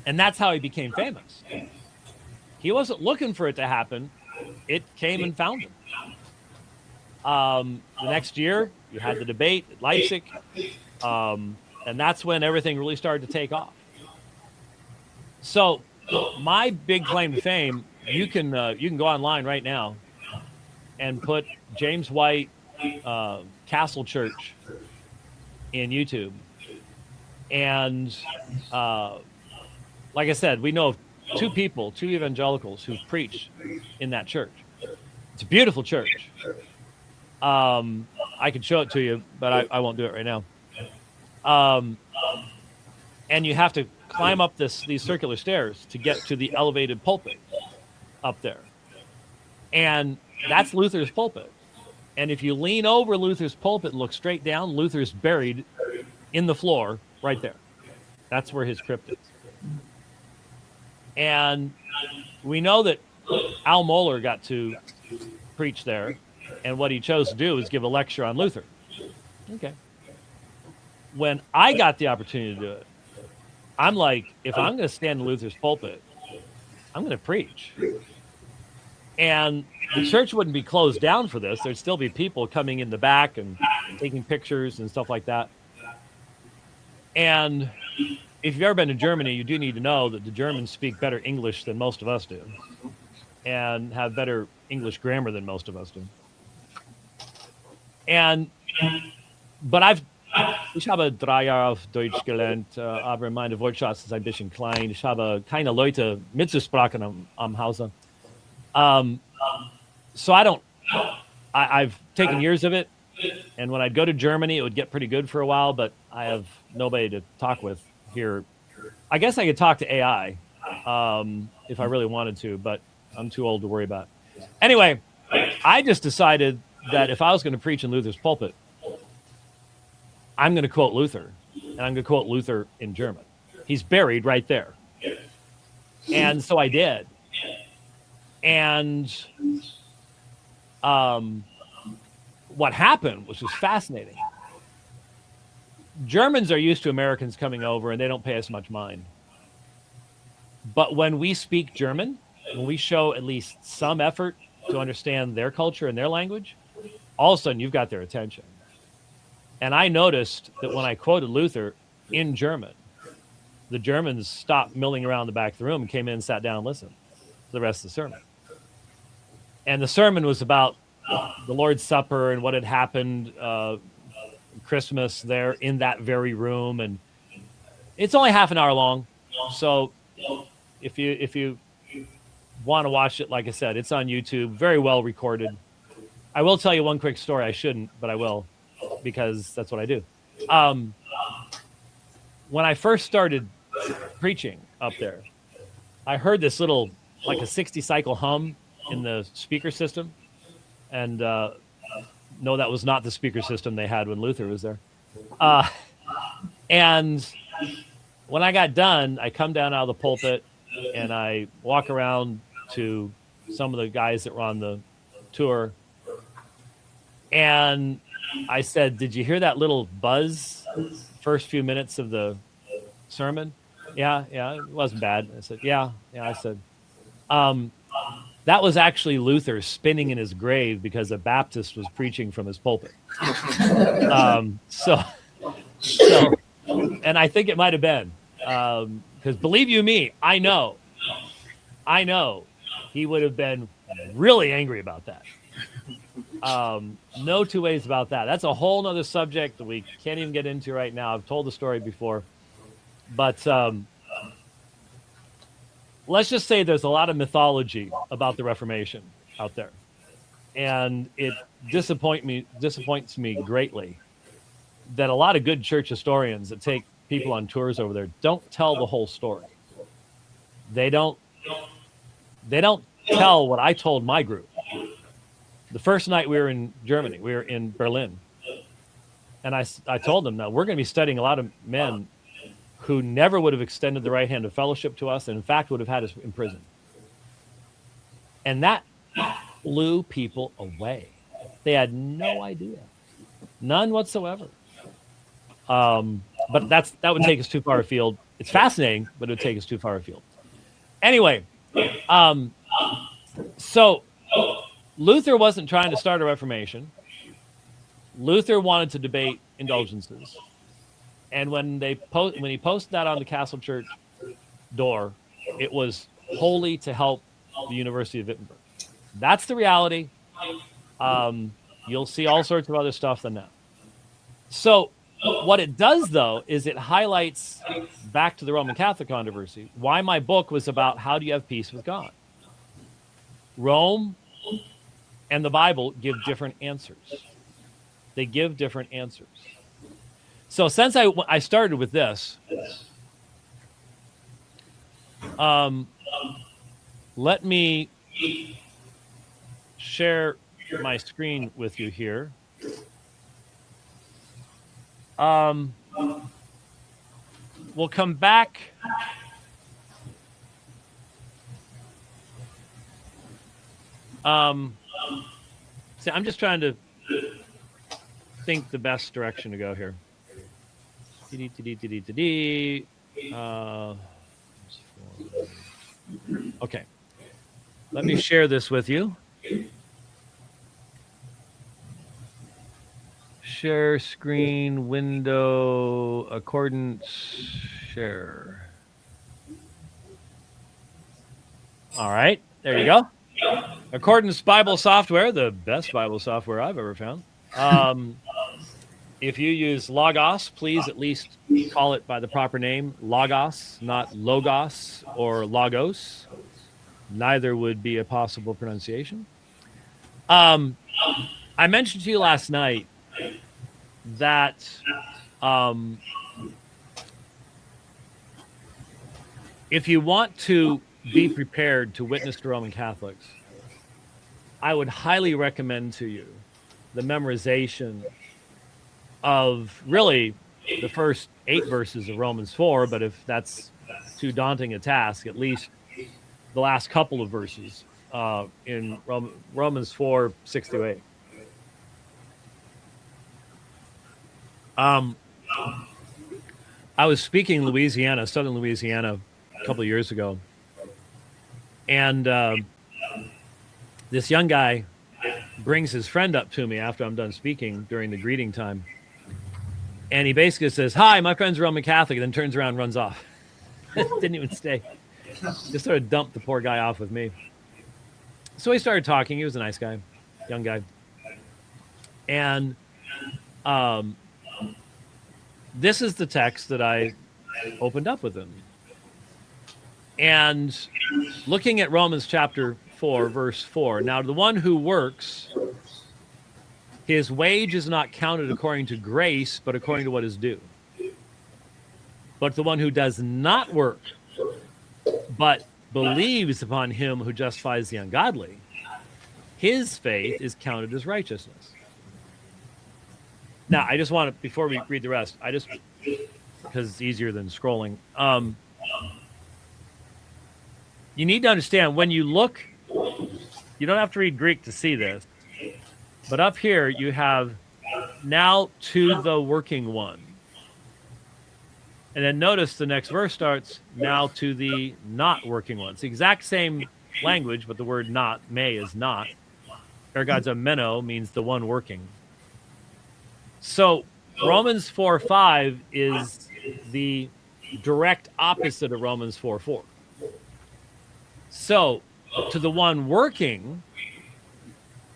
And that's how he became famous. He wasn't looking for it to happen. It came and found him. The next year, you had the debate at Leipzig. And that's when everything really started to take off. So my big claim to fame, you can go online right now and put James White Castle Church in YouTube. And like I said, we know of two evangelicals who preach in that church. It's a beautiful church. I could show it to you, but I won't do it right now. And you have to climb up these circular stairs to get to the elevated pulpit up there. And that's Luther's pulpit. And if you lean over Luther's pulpit and look straight down, Luther's buried in the floor right there. That's where his crypt is. And we know that Al Mohler got to preach there, and what he chose to do is give a lecture on Luther. Okay. When I got the opportunity to do it, I'm like, if I'm going to stand in Luther's pulpit, I'm going to preach. And the church wouldn't be closed down for this. There'd still be people coming in the back and taking pictures and stuff like that. And if you've ever been to Germany, you do need to know that the Germans speak better English than most of us do, and have better English grammar than most of us do. But ich habe 3 Jahre auf Deutsch gelernt, aber meine Wortschatz ist ein bisschen klein. Ich habe keine Leute mitzusprechen am Hause. So I've taken years of it, and when I'd go to Germany, it would get pretty good for a while, but I have nobody to talk with here. I guess I could talk to AI if I really wanted to, but I'm too old to worry about it. Anyway, I just decided that if I was going to preach in Luther's pulpit, I'm going to quote Luther, and I'm going to quote Luther in German. He's buried right there. And so I did. And what happened, which was fascinating, Germans are used to Americans coming over, and they don't pay us much mind. But when we speak German, when we show at least some effort to understand their culture and their language, all of a sudden you've got their attention. And I noticed that when I quoted Luther in German, the Germans stopped milling around the back of the room and came in and sat down and listened to the rest of the sermon. And the sermon was about the Lord's Supper and what had happened Christmas there in that very room. And it's only half an hour long. So if you want to watch it, like I said, it's on YouTube, very well recorded. I will tell you one quick story. I shouldn't, but I will, because that's what I do. When I first started preaching up there, I heard this little, like a 60 cycle hum in the speaker system. And no, that was not the speaker system they had when Luther was there. And when I got done, I come down out of the pulpit and I walk around to some of the guys that were on the tour. And I said, "Did you hear that little buzz first few minutes of the sermon?" Yeah, it wasn't bad. I said, yeah. I said, that was actually Luther spinning in his grave because a Baptist was preaching from his pulpit. So, and I think it might have been, because believe you me, I know he would have been really angry about that. No two ways about that. That's a whole nother subject that we can't even get into right now. I've told the story before, but let's just say there's a lot of mythology about the Reformation out there, and it disappoints me greatly that a lot of good church historians that take people on tours over there don't tell the whole story. They don't tell what I told my group. The first night we were in Germany, we were in Berlin, and I told them, now we're going to be studying a lot of men who never would have extended the right hand of fellowship to us, and in fact would have had us in prison. And that blew people away. They had no idea, none whatsoever. But that would take us too far afield. It's fascinating, but it would take us too far afield. Anyway, so Luther wasn't trying to start a Reformation. Luther wanted to debate indulgences. And when he posted that on the Castle Church door, it was wholly to help the University of Wittenberg. That's the reality. You'll see all sorts of other stuff than that. So what it does, though, is it highlights, back to the Roman Catholic controversy, why my book was about how do you have peace with God. Rome and the Bible give different answers. They give different answers. So since I started with this, let me share my screen with you here. We'll come back. See, I'm just trying to think the best direction to go here. Okay. Let me share this with you. Share screen, window, accordance, share. All right, there you go. Accordance Bible software, the best Bible software I've ever found. If you use Logos, please at least call it by the proper name, Logos, not Logos or Logos. Neither would be a possible pronunciation. I mentioned to you last night that if you want to be prepared to witness to Roman Catholics, I would highly recommend to you the memorization of really the first 8 verses of Romans 4, but if that's too daunting a task, at least the last couple of verses in Romans 4, 6 to 8. I was speaking in Louisiana, southern Louisiana, a couple of years ago, and this young guy brings his friend up to me after I'm done speaking during the greeting time. And he basically says, "Hi, my friend's Roman Catholic," and then turns around and runs off. Didn't even stay. Just sort of dumped the poor guy off with me. So we started talking. He was a nice guy, young guy. And this is the text that I opened up with him. And looking at Romans chapter 4, verse 4. Now, the one who works, his wage is not counted according to grace, but according to what is due. But the one who does not work, but believes upon him who justifies the ungodly, his faith is counted as righteousness. Now, I just want to, before we read the rest, because it's easier than scrolling, you need to understand, when you look, you don't have to read Greek to see this, but up here you have now to the working one. And then notice the next verse starts, now to the not working one. It's the exact same language, but the word not, me, is not. Ergodzomeno means the one working. So Romans 4:5 is the direct opposite of Romans 4:4. So to the one working,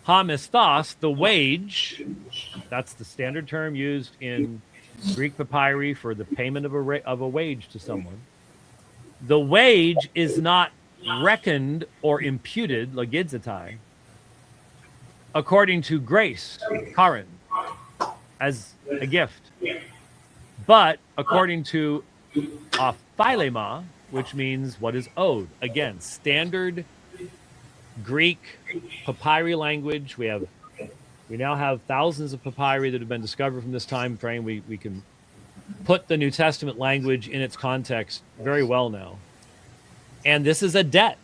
hamisthos, the wage, that's the standard term used in Greek papyri for the payment of a wage to someone. The wage is not reckoned or imputed, logidzatai, according to grace, karan, as a gift, but according to aphilema, which means what is owed. Again, standard Greek papyri language. We now have thousands of papyri that have been discovered from this time frame. We can put the New Testament language in its context very well now. And this is a debt.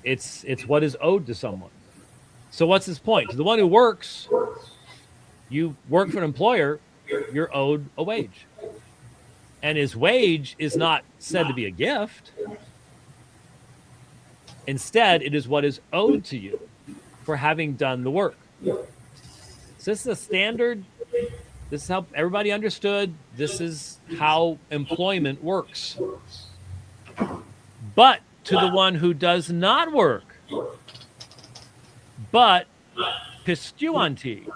It's what is owed to someone. So what's his point? To the one who works, you work for an employer, you're owed a wage. And his wage is not said to be a gift. Instead, it is what is owed to you for having done the work. So this is a standard. This is how everybody understood. This is how employment works. But to the one who does not work, but pistuanti,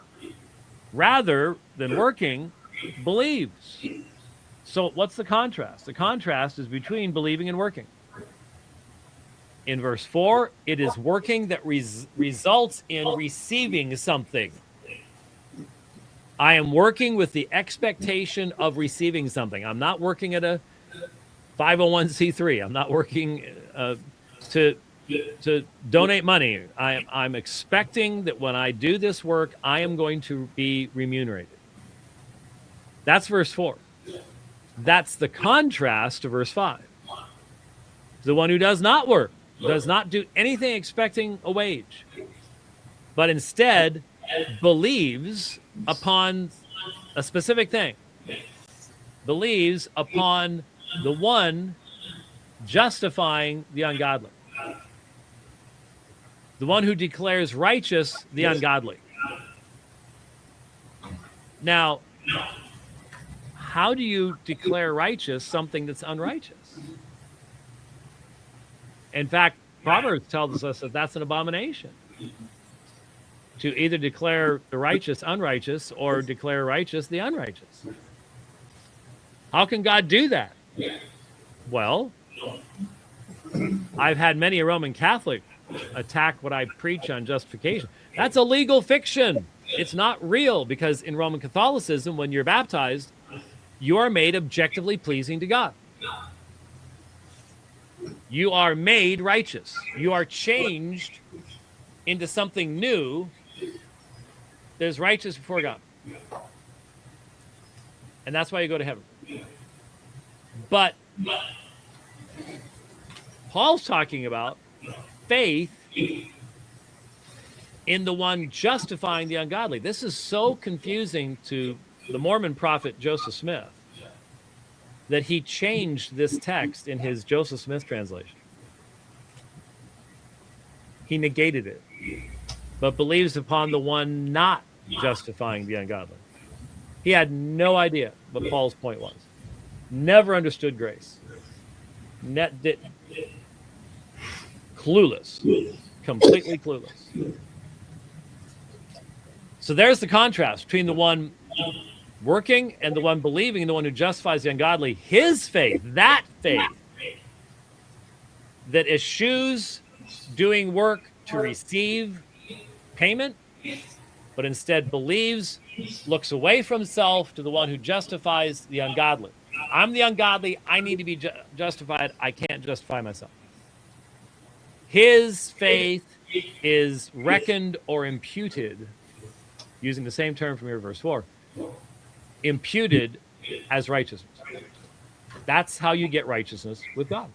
rather than working, believes. So what's the contrast? The contrast is between believing and working. In verse 4, it is working that results in receiving something. I am working with the expectation of receiving something. I'm not working at a 501c3. I'm not working to donate money. I'm expecting that when I do this work, I am going to be remunerated. That's verse 4. That's the contrast to verse 5. The one who does not work, does not do anything expecting a wage, but instead believes upon a specific thing, believes upon the one justifying the ungodly, the one who declares righteous the ungodly. Now, how do you declare righteous something that's unrighteous? In fact, Proverbs tells us that that's an abomination. To either declare the righteous unrighteous or declare righteous the unrighteous. How can God do that? Well, I've had many a Roman Catholic attack what I preach on justification. That's a legal fiction. It's not real, because in Roman Catholicism, when you're baptized, you are made objectively pleasing to God. You are made righteous. You are changed into something new that is righteous before God. And that's why you go to heaven. But Paul's talking about faith in the one justifying the ungodly. This is so confusing to the Mormon prophet Joseph Smith that he changed this text in his Joseph Smith translation. He negated it, but believes upon the one not justifying the ungodly. He had no idea what Paul's point was. Never understood grace. Clueless, completely clueless. So there's the contrast between the one working and the one believing, and the one who justifies the ungodly. His faith, that eschews doing work to receive payment, but instead believes, looks away from self to the one who justifies the ungodly. I'm the ungodly. I need to be justified. I can't justify myself. His faith is reckoned or imputed, using the same term from here, verse 4, imputed as righteousness. That's how you get righteousness with God.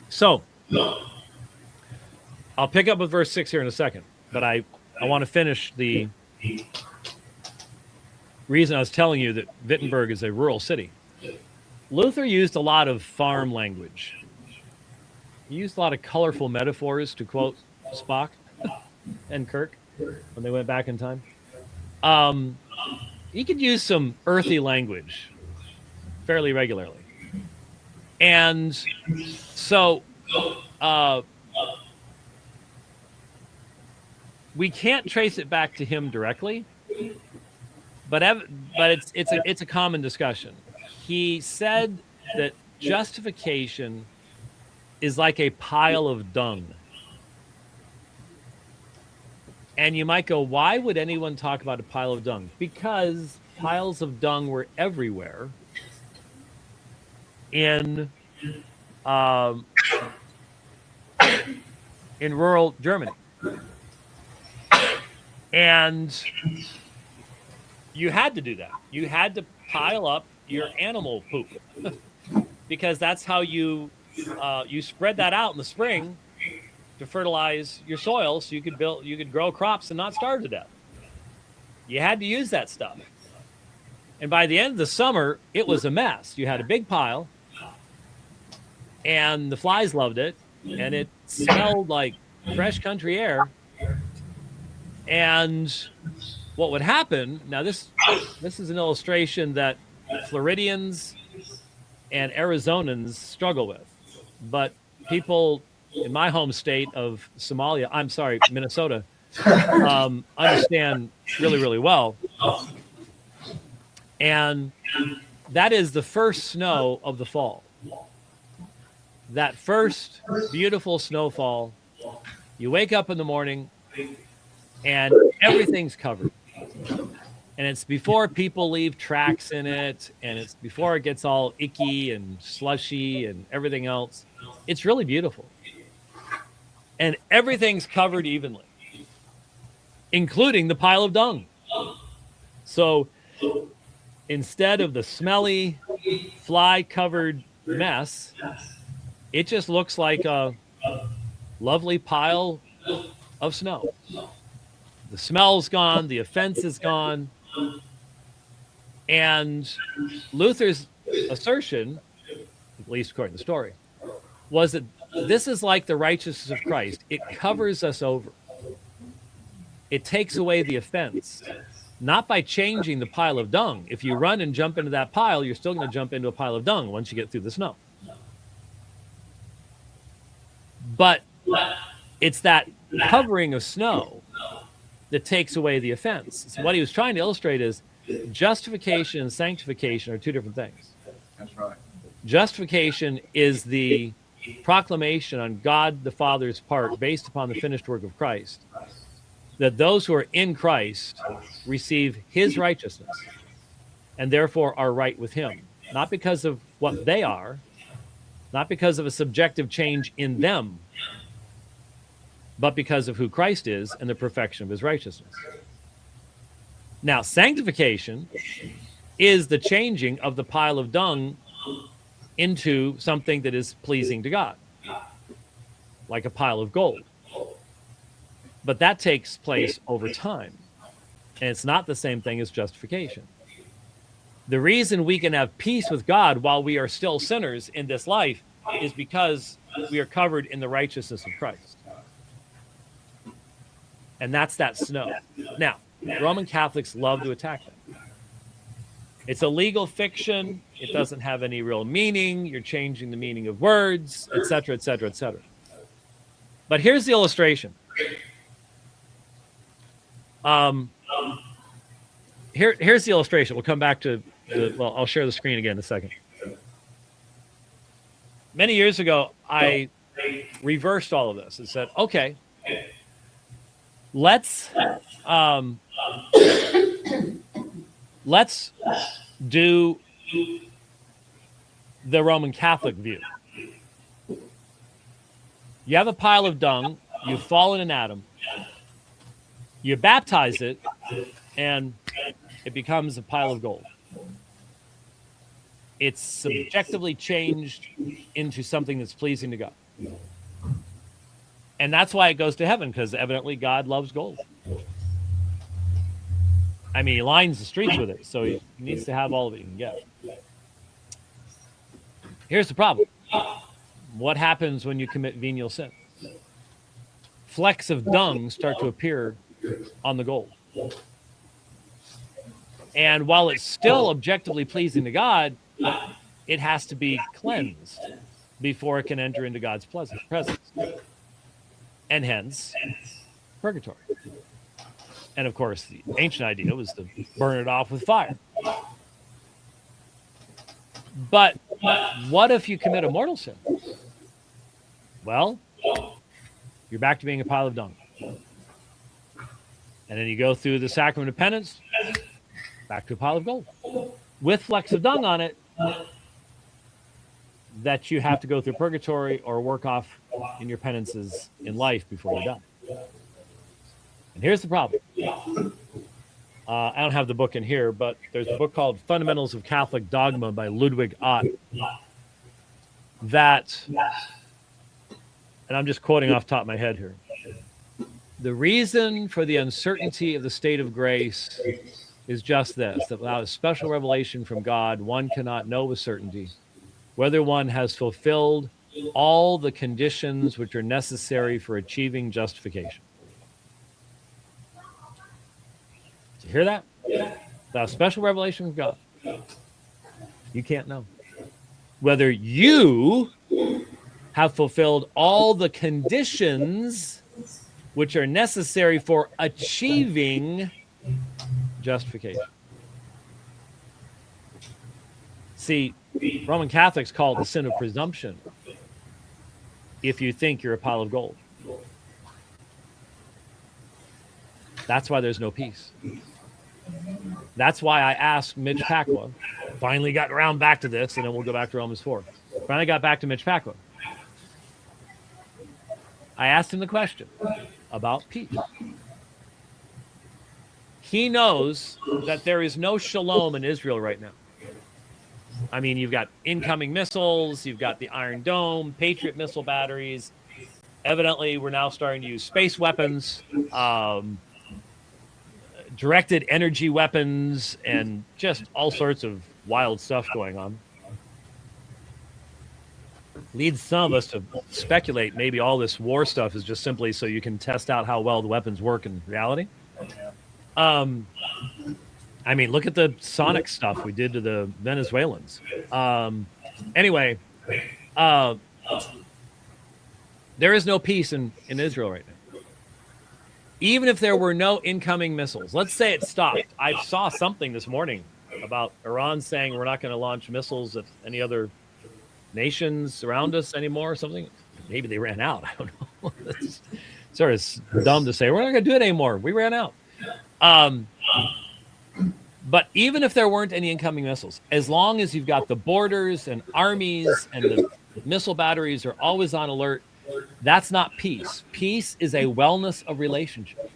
So, I'll pick up with verse 6 here in a second, but I want to finish the reason I was telling you that Wittenberg is a rural city. Luther used a lot of farm language. He used a lot of colorful metaphors, to quote Spock and Kirk when they went back in time. He could use some earthy language fairly regularly. And so we can't trace it back to him directly, but it's a common discussion. He said that justification is like a pile of dung. And you might go, why would anyone talk about a pile of dung? Because piles of dung were everywhere in rural Germany. And you had to do that. You had to pile up your animal poop because that's how you spread that out in the spring to fertilize your soil, so you could grow crops and not starve to death. You had to use that stuff. And by the end of the summer, it was a mess. You had a big pile, and the flies loved it, and it smelled like fresh country air. And what would happen, now this is an illustration that Floridians and Arizonans struggle with, but people in my home state of Minnesota, understand really, really well. And that is the first snow of the fall. That first beautiful snowfall, you wake up in the morning and everything's covered. And it's before people leave tracks in it, and it's before it gets all icky and slushy and everything else. It's really beautiful. And everything's covered evenly, including the pile of dung. So instead of the smelly, fly-covered mess, it just looks like a lovely pile of snow. The smell's gone, the offense is gone. And Luther's assertion, at least according to the story, was that this is like the righteousness of Christ. It covers us over. It takes away the offense, not by changing the pile of dung. If you run and jump into that pile, you're still going to jump into a pile of dung once you get through the snow. But it's that covering of snow that takes away the offense. So what he was trying to illustrate is justification and sanctification are two different things. That's right. Justification is the proclamation on God the Father's part, based upon the finished work of Christ, that those who are in Christ receive his righteousness and therefore are right with him, not because of what they are, not because of a subjective change in them, but because of who Christ is and the perfection of his righteousness. Now, sanctification is the changing of the pile of dung into something that is pleasing to God, like a pile of gold. But that takes place over time, and it's not the same thing as justification. The reason we can have peace with God while we are still sinners in this life is because we are covered in the righteousness of Christ. And that's that snow. Now, Roman Catholics love to attack that. It's a legal fiction. It doesn't have any real meaning. You're changing the meaning of words, etc., etc., etc. But here's the illustration. Here's the illustration. We'll come back to well, I'll share the screen again in a second. Many years ago, I reversed all of this and said, okay, let's do the Roman Catholic view. You have a pile of dung, you fall in an atom, you baptize it, and it becomes a pile of gold. It's subjectively changed into something that's pleasing to God. And that's why it goes to heaven, because evidently God loves gold. I mean, he lines the streets with it, so he needs to have all of it he can get. Here's the problem. What happens when you commit venial sin? Flecks of dung start to appear on the gold. And while it's still objectively pleasing to God, it has to be cleansed before it can enter into God's presence. And hence, purgatory. And of course, the ancient idea was to burn it off with fire. But what if you commit a mortal sin? Well, you're back to being a pile of dung. And then you go through the sacrament of penance, back to a pile of gold, with flecks of dung on it that you have to go through purgatory or work off in your penances in life before you're done. And here's the problem. I don't have the book in here, but there's a book called Fundamentals of Catholic Dogma by Ludwig Ott that, and I'm just quoting off the top of my head here, the reason for the uncertainty of the state of grace is just this, that without a special revelation from God, one cannot know with certainty whether one has fulfilled all the conditions which are necessary for achieving justification. Did you hear that? Without a special revelation from God, you can't know whether you have fulfilled all the conditions which are necessary for achieving justification. See, Roman Catholics call it the sin of presumption if you think you're a pile of gold. That's why there's no peace. That's why I asked Mitch Pacwa, finally got around back to this, and then we'll go back to Romans 4. Finally got back to Mitch Pacwa. I asked him the question about peace. He knows that there is no shalom in Israel right now. I mean, you've got incoming missiles, you've got the Iron Dome, Patriot missile batteries. Evidently, we're now starting to use space weapons, directed energy weapons, and just all sorts of wild stuff going on. Leads some of us to speculate maybe all this war stuff is just simply so you can test out how well the weapons work in reality. I mean, look at the sonic stuff we did to the Venezuelans. Anyway, there is no peace in Israel right now. Even if there were no incoming missiles, let's say it stopped. I saw something this morning about Iran saying we're not going to launch missiles at any other nations around us anymore or something. Maybe they ran out. I don't know. It's sort of dumb to say we're not going to do it anymore. We ran out. But even if there weren't any incoming missiles, as long as you've got the borders and armies and the missile batteries are always on alert, that's not peace. Peace is a wellness of relationship.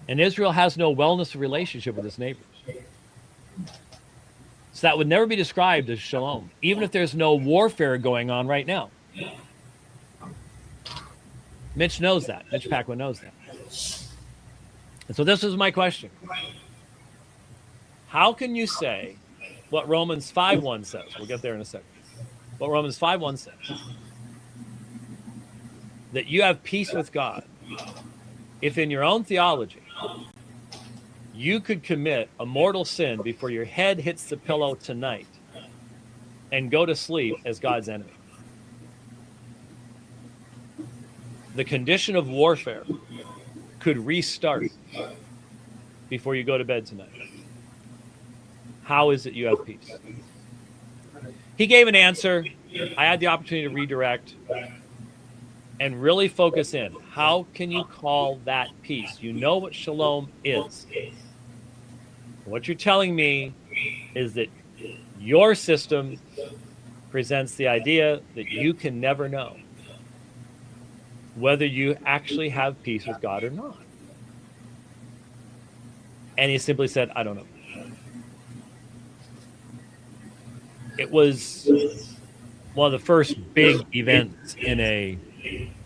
And Israel has no wellness of relationship with its neighbors. So that would never be described as shalom, even if there's no warfare going on right now. Mitch knows that. Mitch Pacwa knows that. And so this is my question. How can you say what Romans 5:1 says? We'll get there in a second. What Romans 5:1 says. That you have peace with God if in your own theology you could commit a mortal sin before your head hits the pillow tonight and go to sleep as God's enemy. The condition of warfare could restart before you go to bed tonight. How is it you have peace? He gave an answer. I had the opportunity to redirect and really focus in. How can you call that peace? You know what shalom is. What you're telling me is that your system presents the idea that you can never know whether you actually have peace with God or not. And he simply said, I don't know. It was one of the first big events in a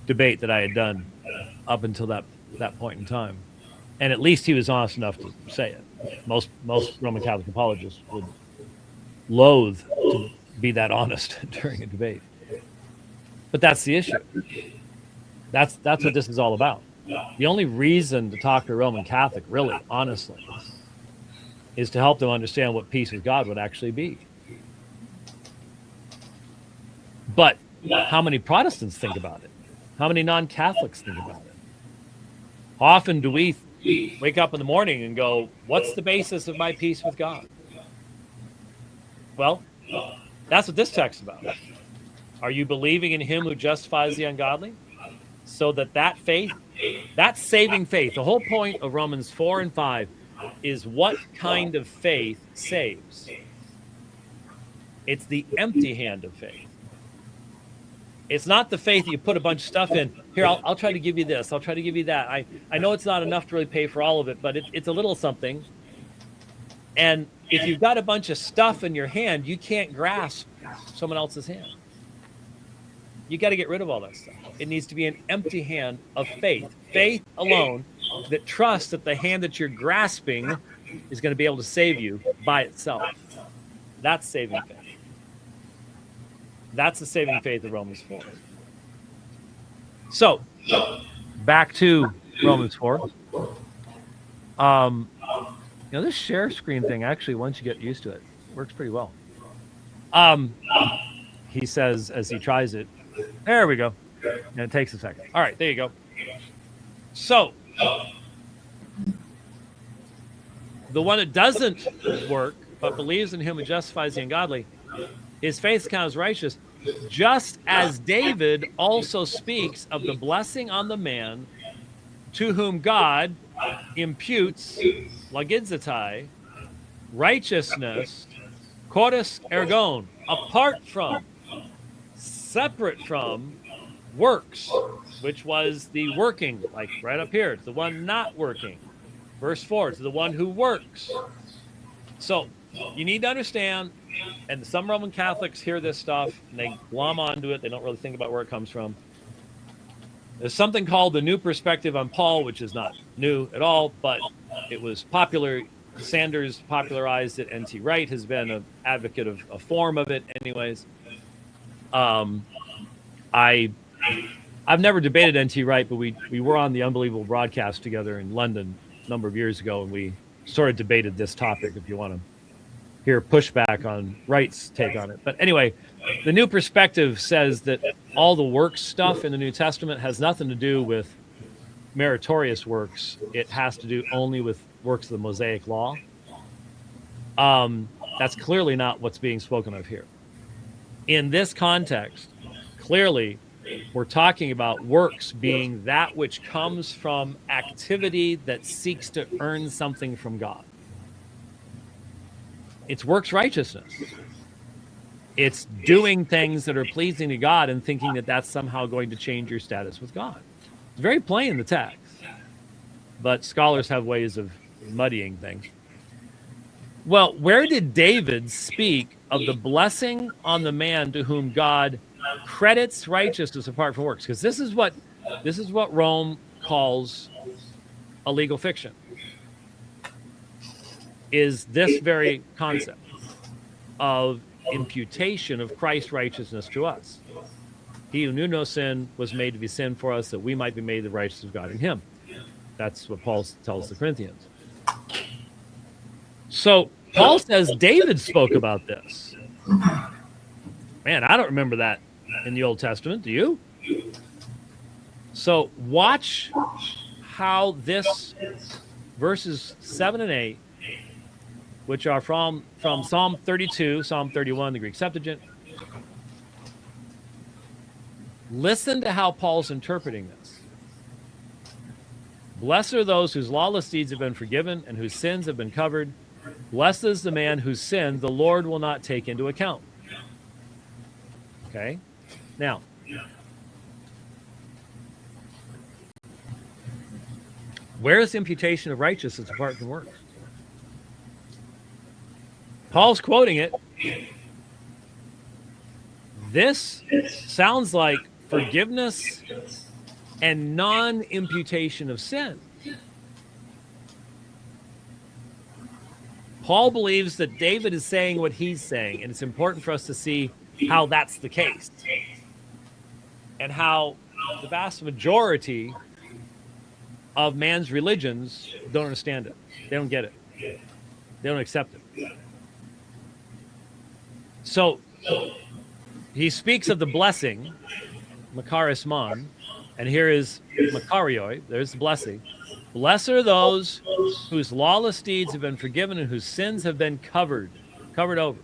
debate that I had done up until that point in time. And at least he was honest enough to say it. Most Roman Catholic apologists would loathe to be that honest during a debate. But that's the issue. That's what this is all about. The only reason to talk to a Roman Catholic, really, honestly, is to help them understand what peace with God would actually be. But how many Protestants think about it? How many non-Catholics think about it? Often do we wake up in the morning and go, what's the basis of my peace with God? Well, that's what this text is about. Are you believing in him who justifies the ungodly? So that faith, that saving faith, the whole point of Romans 4 and 5 is what kind of faith saves. It's the empty hand of faith. It's not the faith that you put a bunch of stuff in. Here, I'll try to give you this. I'll try to give you that. I know it's not enough to really pay for all of it, but it's a little something. And if you've got a bunch of stuff in your hand, you can't grasp someone else's hand. You got to get rid of all that stuff. It needs to be an empty hand of faith. Faith alone that trusts that the hand that you're grasping is going to be able to save you by itself. That's saving faith. That's the saving faith of Romans 4. So, back to Romans 4. This share screen thing, actually, once you get used to it, works pretty well. He says, as he tries it, there we go. And it takes a second. All right, there you go. So, the one that doesn't work, but believes in him who justifies the ungodly, his faith counts righteous, just as David also speaks of the blessing on the man to whom God imputes logizzatai, righteousness, coris ergon, apart from, separate from works, which was the working, like right up here, it's the one not working. Verse 4, it's the one who works. So you need to understand, and some Roman Catholics hear this stuff and they glom onto it. They don't really think about where it comes from. There's something called the New Perspective on Paul, which is not new at all, but it was popular. Sanders popularized it. N.T. Wright has been an advocate of a form of it anyways. I've never debated N.T. Wright, but we were on the Unbelievable broadcast together in London a number of years ago, and we sort of debated this topic, if you want to hear pushback on Wright's take on it. But anyway, the New Perspective says that all the works stuff in the New Testament has nothing to do with meritorious works. It has to do only with works of the Mosaic Law. That's clearly not what's being spoken of here. In this context, clearly, we're talking about works being that which comes from activity that seeks to earn something from God. It's works righteousness. It's doing things that are pleasing to God and thinking that that's somehow going to change your status with God. It's very plain in the text, but scholars have ways of muddying things. Well, where did David speak of the blessing on the man to whom God credits righteousness apart from works? Because this is what Rome calls a legal fiction. Is this very concept of imputation of Christ's righteousness to us. He who knew no sin was made to be sin for us, that we might be made the righteousness of God in him. That's what Paul tells the Corinthians. So Paul says David spoke about this. Man, I don't remember that in the Old Testament. Do you? So watch how this verses 7 and 8, which are from Psalm 32, Psalm 31, the Greek Septuagint. Listen to how Paul's interpreting this. Blessed are those whose lawless deeds have been forgiven and whose sins have been covered. Blessed is the man whose sin the Lord will not take into account. Okay? Now, where is imputation of righteousness apart from works? Paul's quoting it. This sounds like forgiveness and non-imputation of sin. Paul believes that David is saying what he's saying, and it's important for us to see how that's the case and how the vast majority of man's religions don't understand it. They don't get it. They don't accept it. So he speaks of the blessing, makarismon, and here is makarioi. There's the blessing. Blessed are those whose lawless deeds have been forgiven and whose sins have been covered over.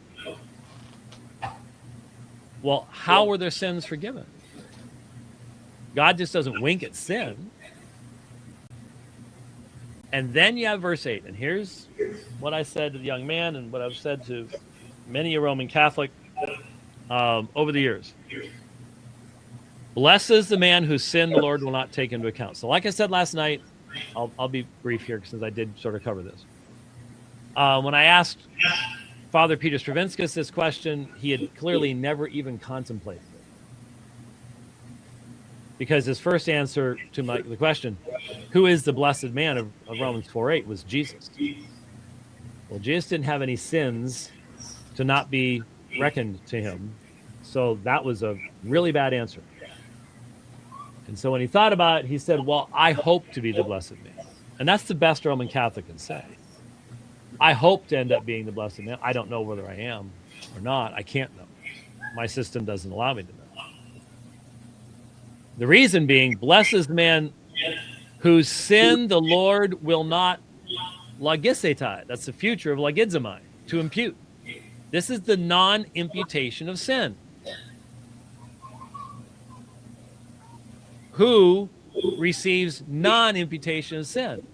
Well, how were their sins forgiven? God just doesn't wink at sin. And then you have verse 8. And here's what I said to the young man and what I've said to many a Roman Catholic over the years. Blessed is the man whose sin the Lord will not take into account. So like I said last night, I'll be brief here since I did sort of cover this. When I asked Father Peter Stravinskas this question, he had clearly never even contemplated it. Because his first answer to the question, who is the blessed man of Romans 4:8, was Jesus. Well, Jesus didn't have any sins to not be reckoned to him. So that was a really bad answer. And so when he thought about it, he said, well, I hope to be the blessed man. And that's the best Roman Catholic can say. I hope to end up being the blessed man. I don't know whether I am or not. I can't know. My system doesn't allow me to know. The reason being, blessed is the man whose sin the Lord will not logisetai. That's the future of logizomai, to impute. This is the non-imputation of sin. Who receives non-imputation of sin?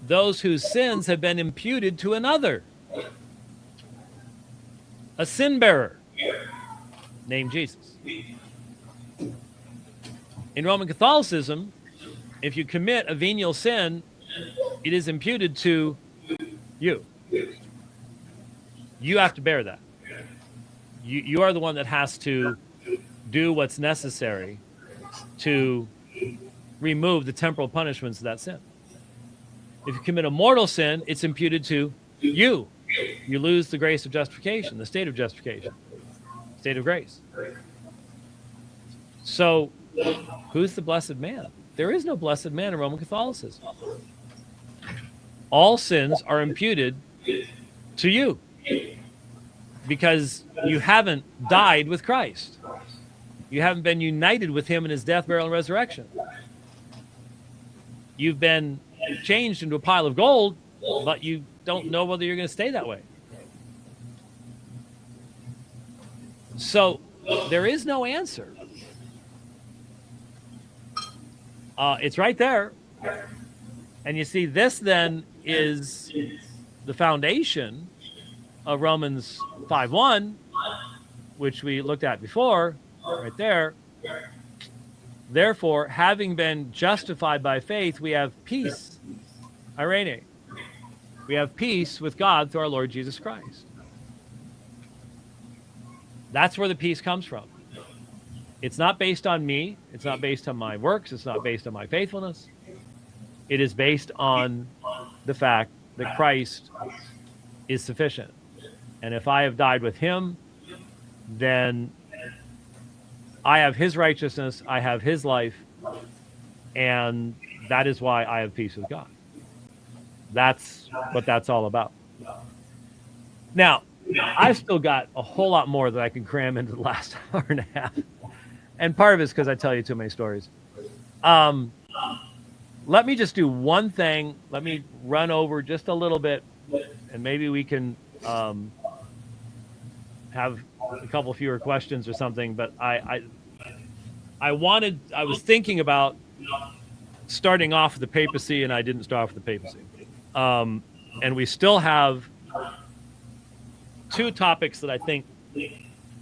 Those whose sins have been imputed to another. A sin bearer named Jesus. In Roman Catholicism, if you commit a venial sin, it is imputed to you. You have to bear that. You are the one that has to do what's necessary to remove the temporal punishments of that sin. If you commit a mortal sin, it's imputed to you. You lose the grace of justification, the state of justification, state of grace. So, who's the blessed man? There is no blessed man in Roman Catholicism. All sins are imputed to you because you haven't died with Christ. You haven't been united with him in his death, burial, and resurrection. You've been changed into a pile of gold, but you don't know whether you're going to stay that way. So there is no answer. It's right there. And you see, this then is the foundation of Romans 5:1, which we looked at before, right there. Therefore, having been justified by faith, we have peace. Irene. We have peace with God through our Lord Jesus Christ. That's where the peace comes from. It's not based on me. It's not based on my works. It's not based on my faithfulness. It is based on the fact that Christ is sufficient. And if I have died with him, then I have his righteousness, I have his life, and that is why I have peace with God. That's what that's all about. Now, I've still got a whole lot more that I can cram into the last hour and a half. And part of it's because I tell you too many stories. Let me just do one thing. Let me run over just a little bit, and maybe we can have a couple fewer questions or something. But I was thinking about starting off with the papacy, and I didn't start off with the papacy. And we still have two topics that I think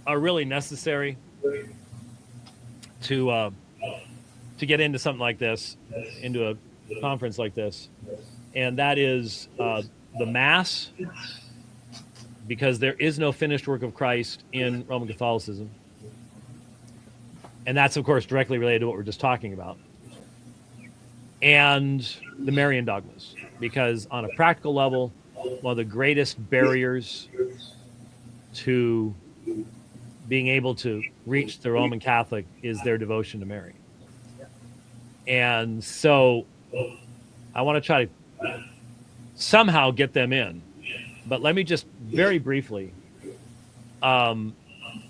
are really necessary to get into something like this, into a conference like this, and that is the Mass, because there is no finished work of Christ in Roman Catholicism, and that's of course directly related to what we're just talking about, and the Marian dogmas, because on a practical level, one of the greatest barriers to being able to reach the Roman Catholic is their devotion to Mary. And so I want to try to somehow get them in. But let me just very briefly, I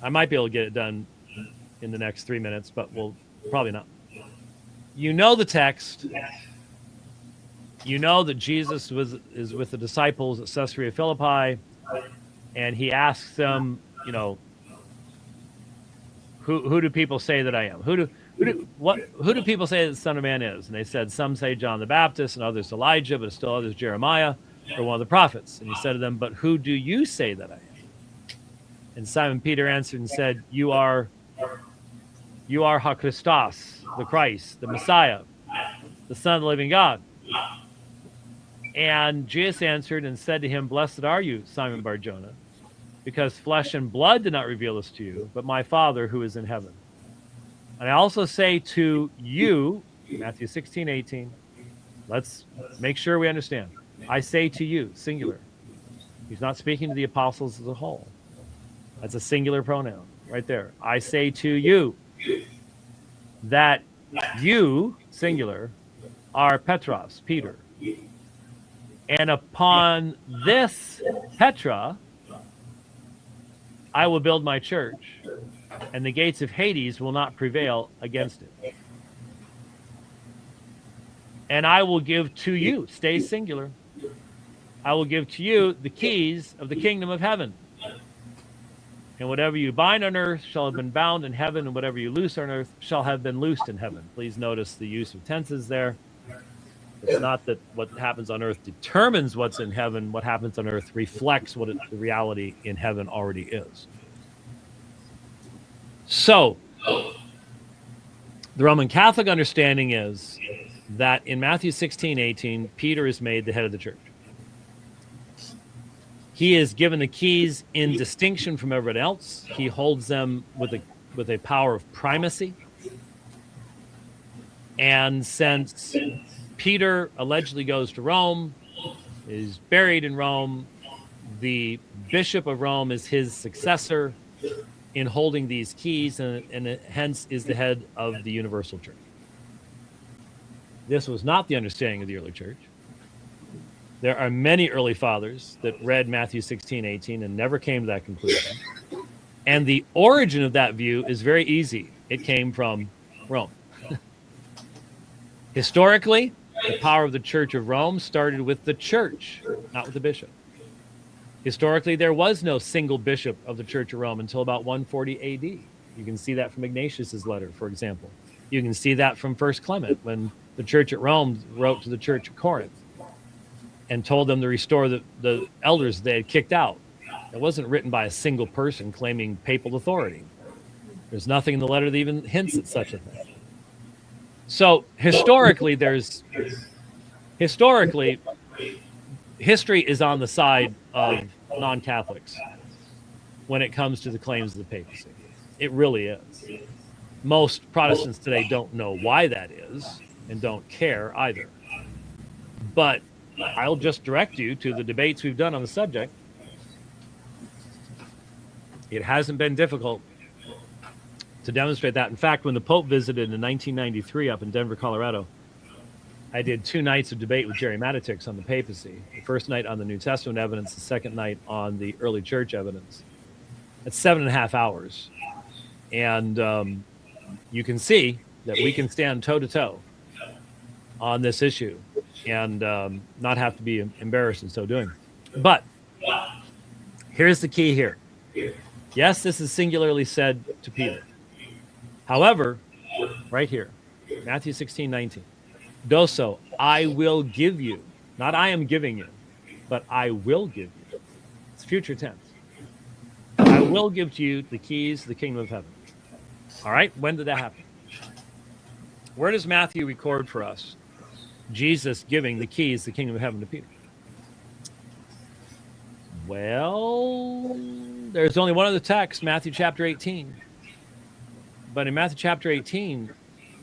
might be able to get it done in the next 3 minutes, but we'll probably not. You know the text. You know that Jesus is with the disciples at Caesarea Philippi, and he asks them, you know, who do people say that I am? Who do people say that the Son of Man is? And they said, some say John the Baptist, and others Elijah, but still others Jeremiah, or one of the prophets. And he said to them, but who do you say that I am? And Simon Peter answered and said, you are Ha Christos, the Christ, the Messiah, the Son of the living God. And Jesus answered and said to him, blessed are you, Simon Bar-Jonah, because flesh and blood did not reveal this to you, but my Father who is in heaven. And I also say to you, Matthew 16:18, let's make sure we understand. I say to you, singular. He's not speaking to the apostles as a whole. That's a singular pronoun right there. I say to you that you, singular, are Petros, Peter. And upon this Petra, I will build my church, and the gates of Hades will not prevail against it. And I will give to you, stay singular, I will give to you the keys of the kingdom of heaven. And whatever you bind on earth shall have been bound in heaven, and whatever you loose on earth shall have been loosed in heaven. Please notice the use of tenses there. It's not that what happens on earth determines what's in heaven. What happens on earth reflects what the reality in heaven already is. So, the Roman Catholic understanding is that in Matthew 16:18, Peter is made the head of the church. He is given the keys in distinction from everyone else. He holds them with a power of primacy. And since Peter allegedly goes to Rome, is buried in Rome, the Bishop of Rome is his successor in holding these keys, and hence is the head of the universal church. This was not the understanding of the early church. There are many early fathers that read Matthew 16:18 and never came to that conclusion. And the origin of that view is very easy. It came from Rome. Historically, the power of the Church of Rome started with the church, not with the bishop. Historically, there was no single bishop of the Church of Rome until about 140 AD. You can see that from Ignatius's letter, for example. You can see that from First Clement, when the Church at Rome wrote to the Church of Corinth and told them to restore the elders they had kicked out. It wasn't written by a single person claiming papal authority. There's nothing in the letter that even hints at such a thing. So historically, history is on the side of non-Catholics when it comes to the claims of the papacy. It really is. Most Protestants today don't know why that is and don't care either. But I'll just direct you to the debates we've done on the subject. It hasn't been difficult to demonstrate that. In fact, when the Pope visited in 1993 up in Denver, Colorado, I did 2 nights of debate with Jerry Matitix on the papacy. The first night on the New Testament evidence, the second night on the early church evidence. That's 7.5 hours. And you can see that we can stand toe-to-toe on this issue and not have to be embarrassed in so doing. But here's the key here. Yes, this is singularly said to Peter. However, right here, Matthew 16:19. Doso, I will give you, not I am giving you, but I will give you. It's future tense. I will give to you the keys to the kingdom of heaven. All right, when did that happen? Where does Matthew record for us Jesus giving the keys to the kingdom of heaven to Peter? Well, there's only one other text, Matthew chapter 18. But in Matthew chapter 18,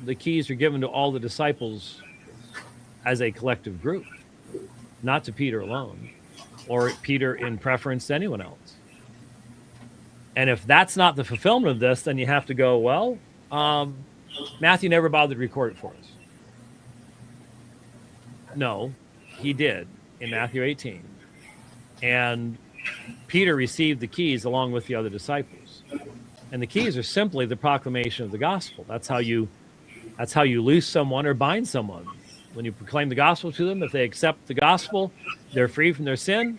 the keys are given to all the disciples as a collective group, not to Peter alone, or Peter in preference to anyone else. And if that's not the fulfillment of this, then you have to go, well, Matthew never bothered to record it for us. No, he did in Matthew 18. And Peter received the keys along with the other disciples. And the keys are simply the proclamation of the gospel. That's how you loose someone or bind someone. When you proclaim the gospel to them, if they accept the gospel, they're free from their sin.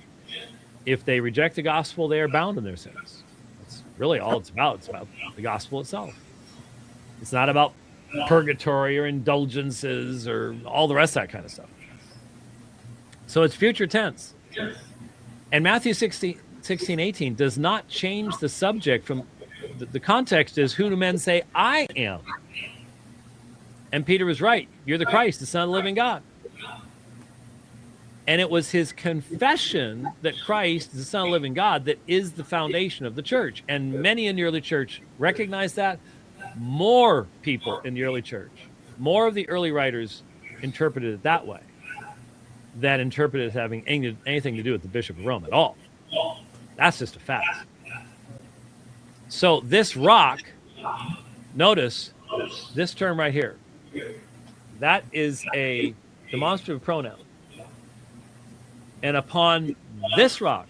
If they reject the gospel, they are bound in their sins. That's really all it's about. It's about the gospel itself. It's not about purgatory or indulgences or all the rest of that kind of stuff. So it's future tense. And Matthew 16:18 does not change the subject from the context is, who do men say I am? And Peter was right. You're the Christ, the Son of the living God. And it was his confession that Christ is the Son of the living God that is the foundation of the church. And many in the early church recognize that. More people in the early church, more of the early writers interpreted it that way than interpreted it as having anything to do with the Bishop of Rome at all. That's just a fact. So this rock, notice this term right here, that is a demonstrative pronoun. And upon this rock,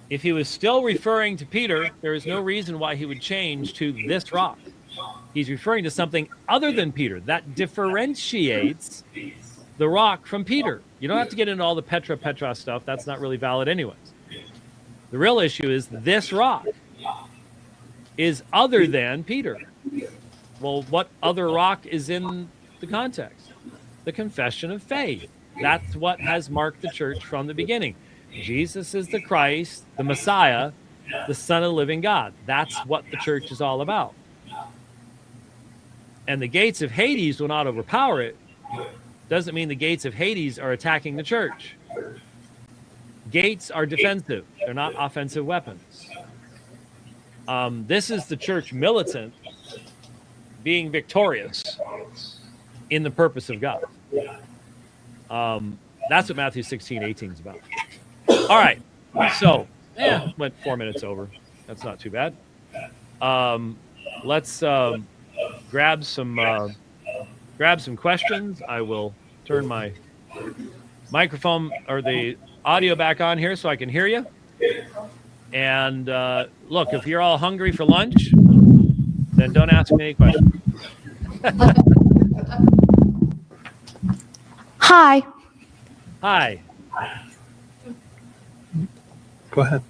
if he was still referring to Peter, there is no reason why he would change to this rock. He's referring to something other than Peter that differentiates the rock from Peter. You don't have to get into all the Petra stuff. That's not really valid anyways. The real issue is this rock is other than Peter. Well, what other rock is in the context? The confession of faith. That's what has marked the church from the beginning. Jesus is the Christ, the Messiah, the Son of the living God. That's what the church is all about. And the gates of Hades will not overpower it. Doesn't mean the gates of Hades are attacking the church. Gates are defensive. They're not offensive weapons. This is the church militant being victorious in the purpose of God. That's what Matthew 16:18 is about. All right. So, went 4 minutes over. That's not too bad. Let's grab some questions. I will turn my microphone or the audio back on here so I can hear you. And look, if you're all hungry for lunch, then don't ask me any questions. Hi. Hi. Go ahead.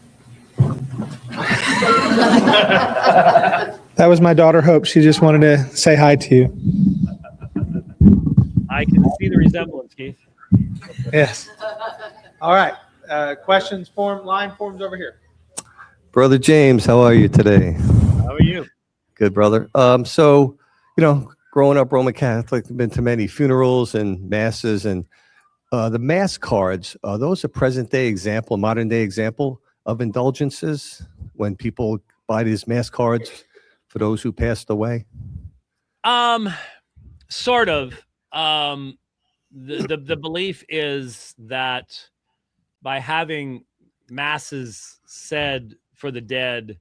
That was my daughter, Hope. She just wanted to say hi to you. I can see the resemblance, Keith. Yes. All right. Questions, line forms over here. Brother James, how are you today? How are you? Good, brother. So, growing up Roman Catholic, I've been to many funerals and masses, and the mass cards, are those a present-day example, modern-day example of indulgences when people buy these mass cards for those who passed away? Sort of. The belief is that by having masses said for the dead,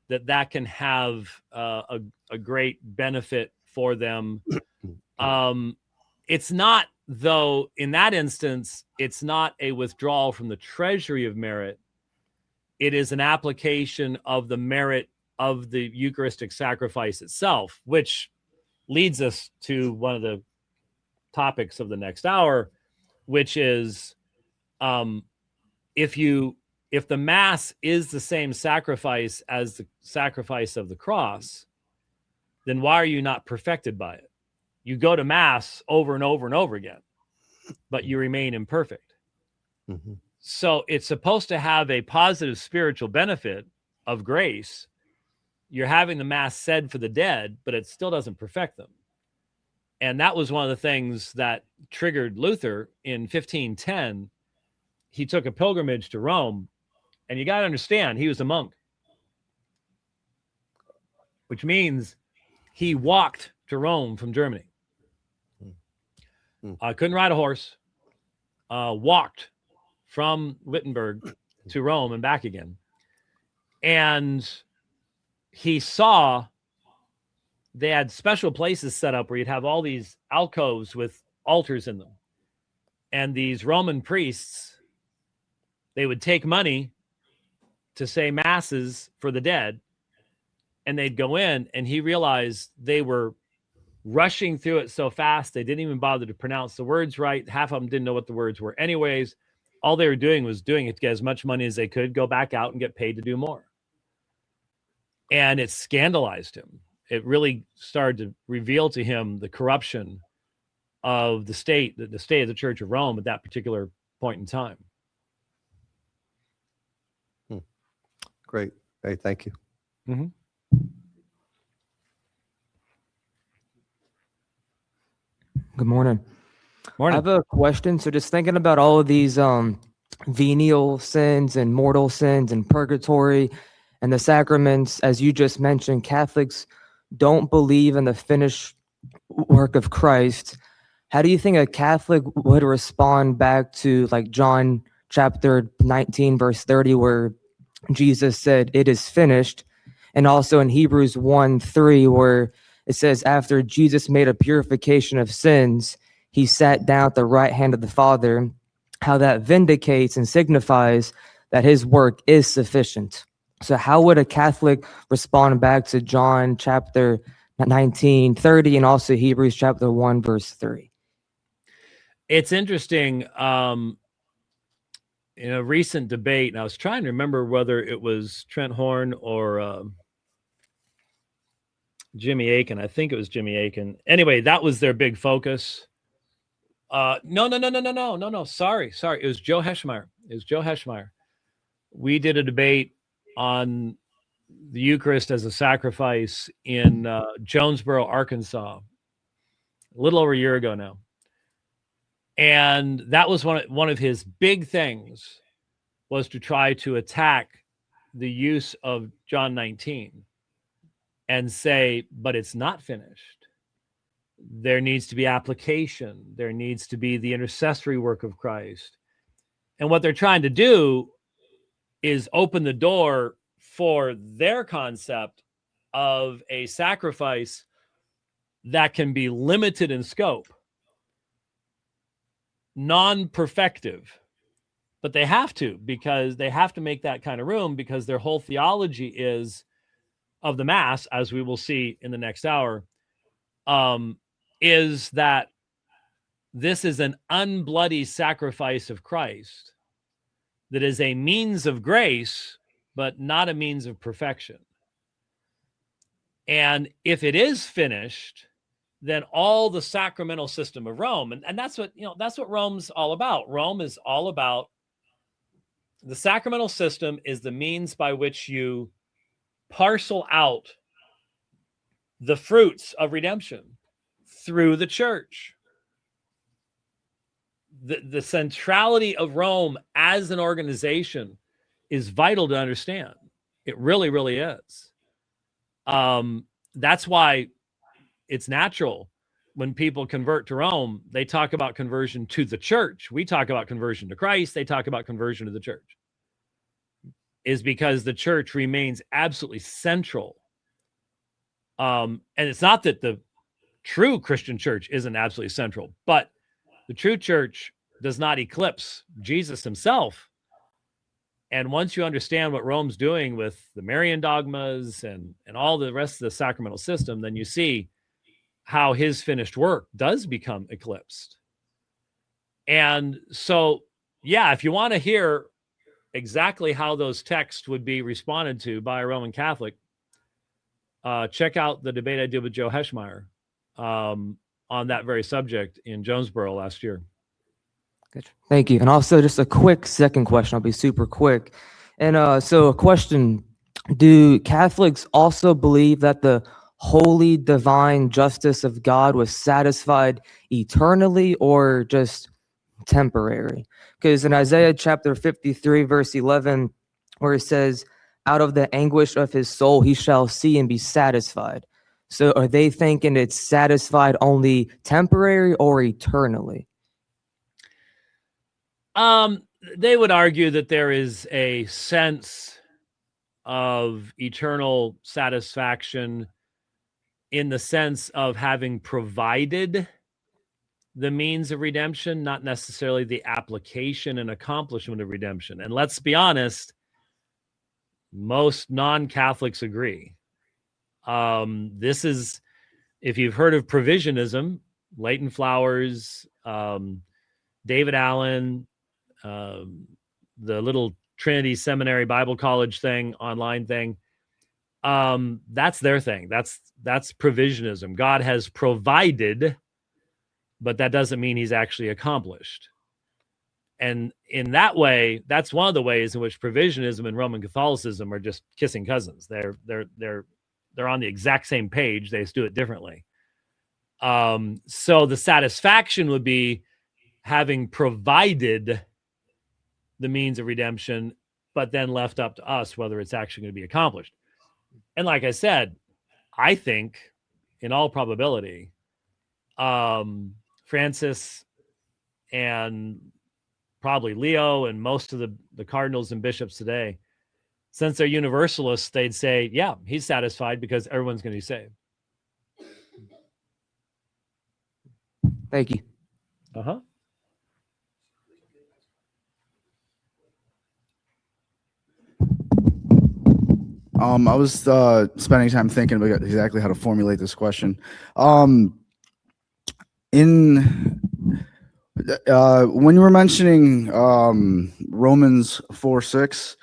that can have a great benefit for them. it's not, though, in that instance, it's not a withdrawal from the treasury of merit. It is an application of the merit of the Eucharistic sacrifice itself, which leads us to one of the topics of the next hour, which is if the Mass is the same sacrifice as the sacrifice of the cross, then why are you not perfected by it? You go to Mass over and over and over again, but you remain imperfect. Mm-hmm. So it's supposed to have a positive spiritual benefit of grace. You're having the Mass said for the dead, but it still doesn't perfect them. And that was one of the things that triggered Luther in 1510. He took a pilgrimage to Rome, and you got to understand, he was a monk, which means he walked to Rome from Germany. Couldn't ride a horse, walked from Wittenberg to Rome and back again. And he saw they had special places set up where you'd have all these alcoves with altars in them. And these Roman priests, they would take money to say masses for the dead, and they'd go in, and he realized they were rushing through it so fast they didn't even bother to pronounce the words right. Half of them didn't know what the words were anyways. All they were doing was doing it to get as much money as they could, go back out and get paid to do more. And it scandalized him. It really started to reveal to him the corruption of the state of the Church of Rome at that particular point in time. Great. Hey, thank you. Mm-hmm. Good morning. Morning. I have a question. So just thinking about all of these venial sins and mortal sins and purgatory and the sacraments, as you just mentioned, Catholics don't believe in the finished work of Christ. How do you think a Catholic would respond back to like John chapter 19, verse 30, where Jesus said, "It is finished," and also in Hebrews 1:3, where it says, after Jesus made a purification of sins, he sat down at the right hand of the Father, how that vindicates and signifies that his work is sufficient. So how would a Catholic respond back to John chapter 19:30 and also Hebrews chapter 1, verse 3? It's interesting. In a recent debate, and I was trying to remember whether it was Trent Horn or Jimmy Akin. I think it was Jimmy Akin. Anyway, that was their big focus. No. Sorry. It was Joe Heschmeyer. We did a debate on the Eucharist as a sacrifice in Jonesboro, Arkansas, a little over a year ago now. And that was one of his big things, was to try to attack the use of John 19 and say, but it's not finished. There needs to be application. There needs to be the intercessory work of Christ. And what they're trying to do is open the door for their concept of a sacrifice that can be limited in scope, non-perfective, but they have to, because they have to make that kind of room, because their whole theology is of the Mass, as we will see in the next hour, is that this is an unbloody sacrifice of Christ that is a means of grace, but not a means of perfection. And if it is finished, then all the sacramental system of Rome, and that's what Rome's all about. Rome is all about the sacramental system is the means by which you parcel out the fruits of redemption through the church. The centrality of Rome as an organization is vital to understand. It really, really is. That's why it's natural when people convert to Rome, they talk about conversion to the church. We talk about conversion to Christ. They talk about conversion to the church. Is because the church remains absolutely central. And it's not that the true Christian church isn't absolutely central, but the true church does not eclipse Jesus himself. And once you understand what Rome's doing with the Marian dogmas and all the rest of the sacramental system, then you see how his finished work does become eclipsed. And so, yeah, if you want to hear exactly how those texts would be responded to by a Roman Catholic, check out the debate I did with Joe Heschmeyer on that very subject in Jonesboro last year. Good. Thank you. And also just a quick second question. I'll be super quick. And so a question, do Catholics also believe that the holy divine justice of God was satisfied eternally or just temporary? Because in Isaiah chapter 53, verse 11, where it says, out of the anguish of his soul, he shall see and be satisfied. So are they thinking it's satisfied only temporary or eternally? They would argue that there is a sense of eternal satisfaction in the sense of having provided the means of redemption, not necessarily the application and accomplishment of redemption. And let's be honest, most non-Catholics agree. This is, if you've heard of provisionism, Leighton Flowers, David Allen, the little Trinity Seminary Bible College thing, online thing, that's their thing. That's provisionism. God has provided, but that doesn't mean he's actually accomplished. And in that way, that's one of the ways in which provisionism and Roman Catholicism are just kissing cousins. They're on the exact same page. They just do it differently. So the satisfaction would be having provided the means of redemption, but then left up to us whether it's actually going to be accomplished. And like I said, I think in all probability, Francis and probably Leo and most of the cardinals and bishops today, since they're universalists, they'd say, yeah, he's satisfied because everyone's going to be saved. Thank you. Uh-huh. I was spending time thinking about exactly how to formulate this question. When you were mentioning Romans 4:6,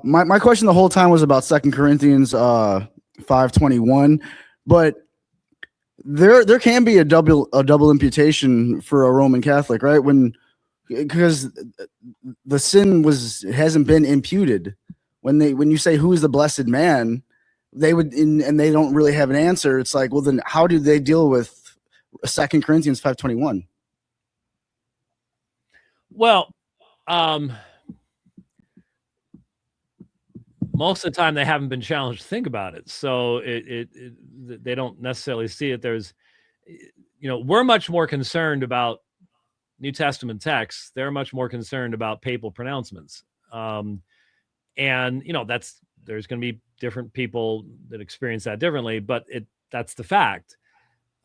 my question the whole time was about 2 Corinthians 5:21, but there can be a double imputation for a Roman Catholic, right? Because the sin hasn't been imputed. When you say who is the blessed man, they would and they don't really have an answer. It's like, well, then how do they deal with 2 Corinthians 5:21? Well, most of the time they haven't been challenged to think about it, so they don't necessarily see it. There's, we're much more concerned about New Testament texts. They're much more concerned about papal pronouncements. And there's going to be different people that experience that differently, but that's the fact.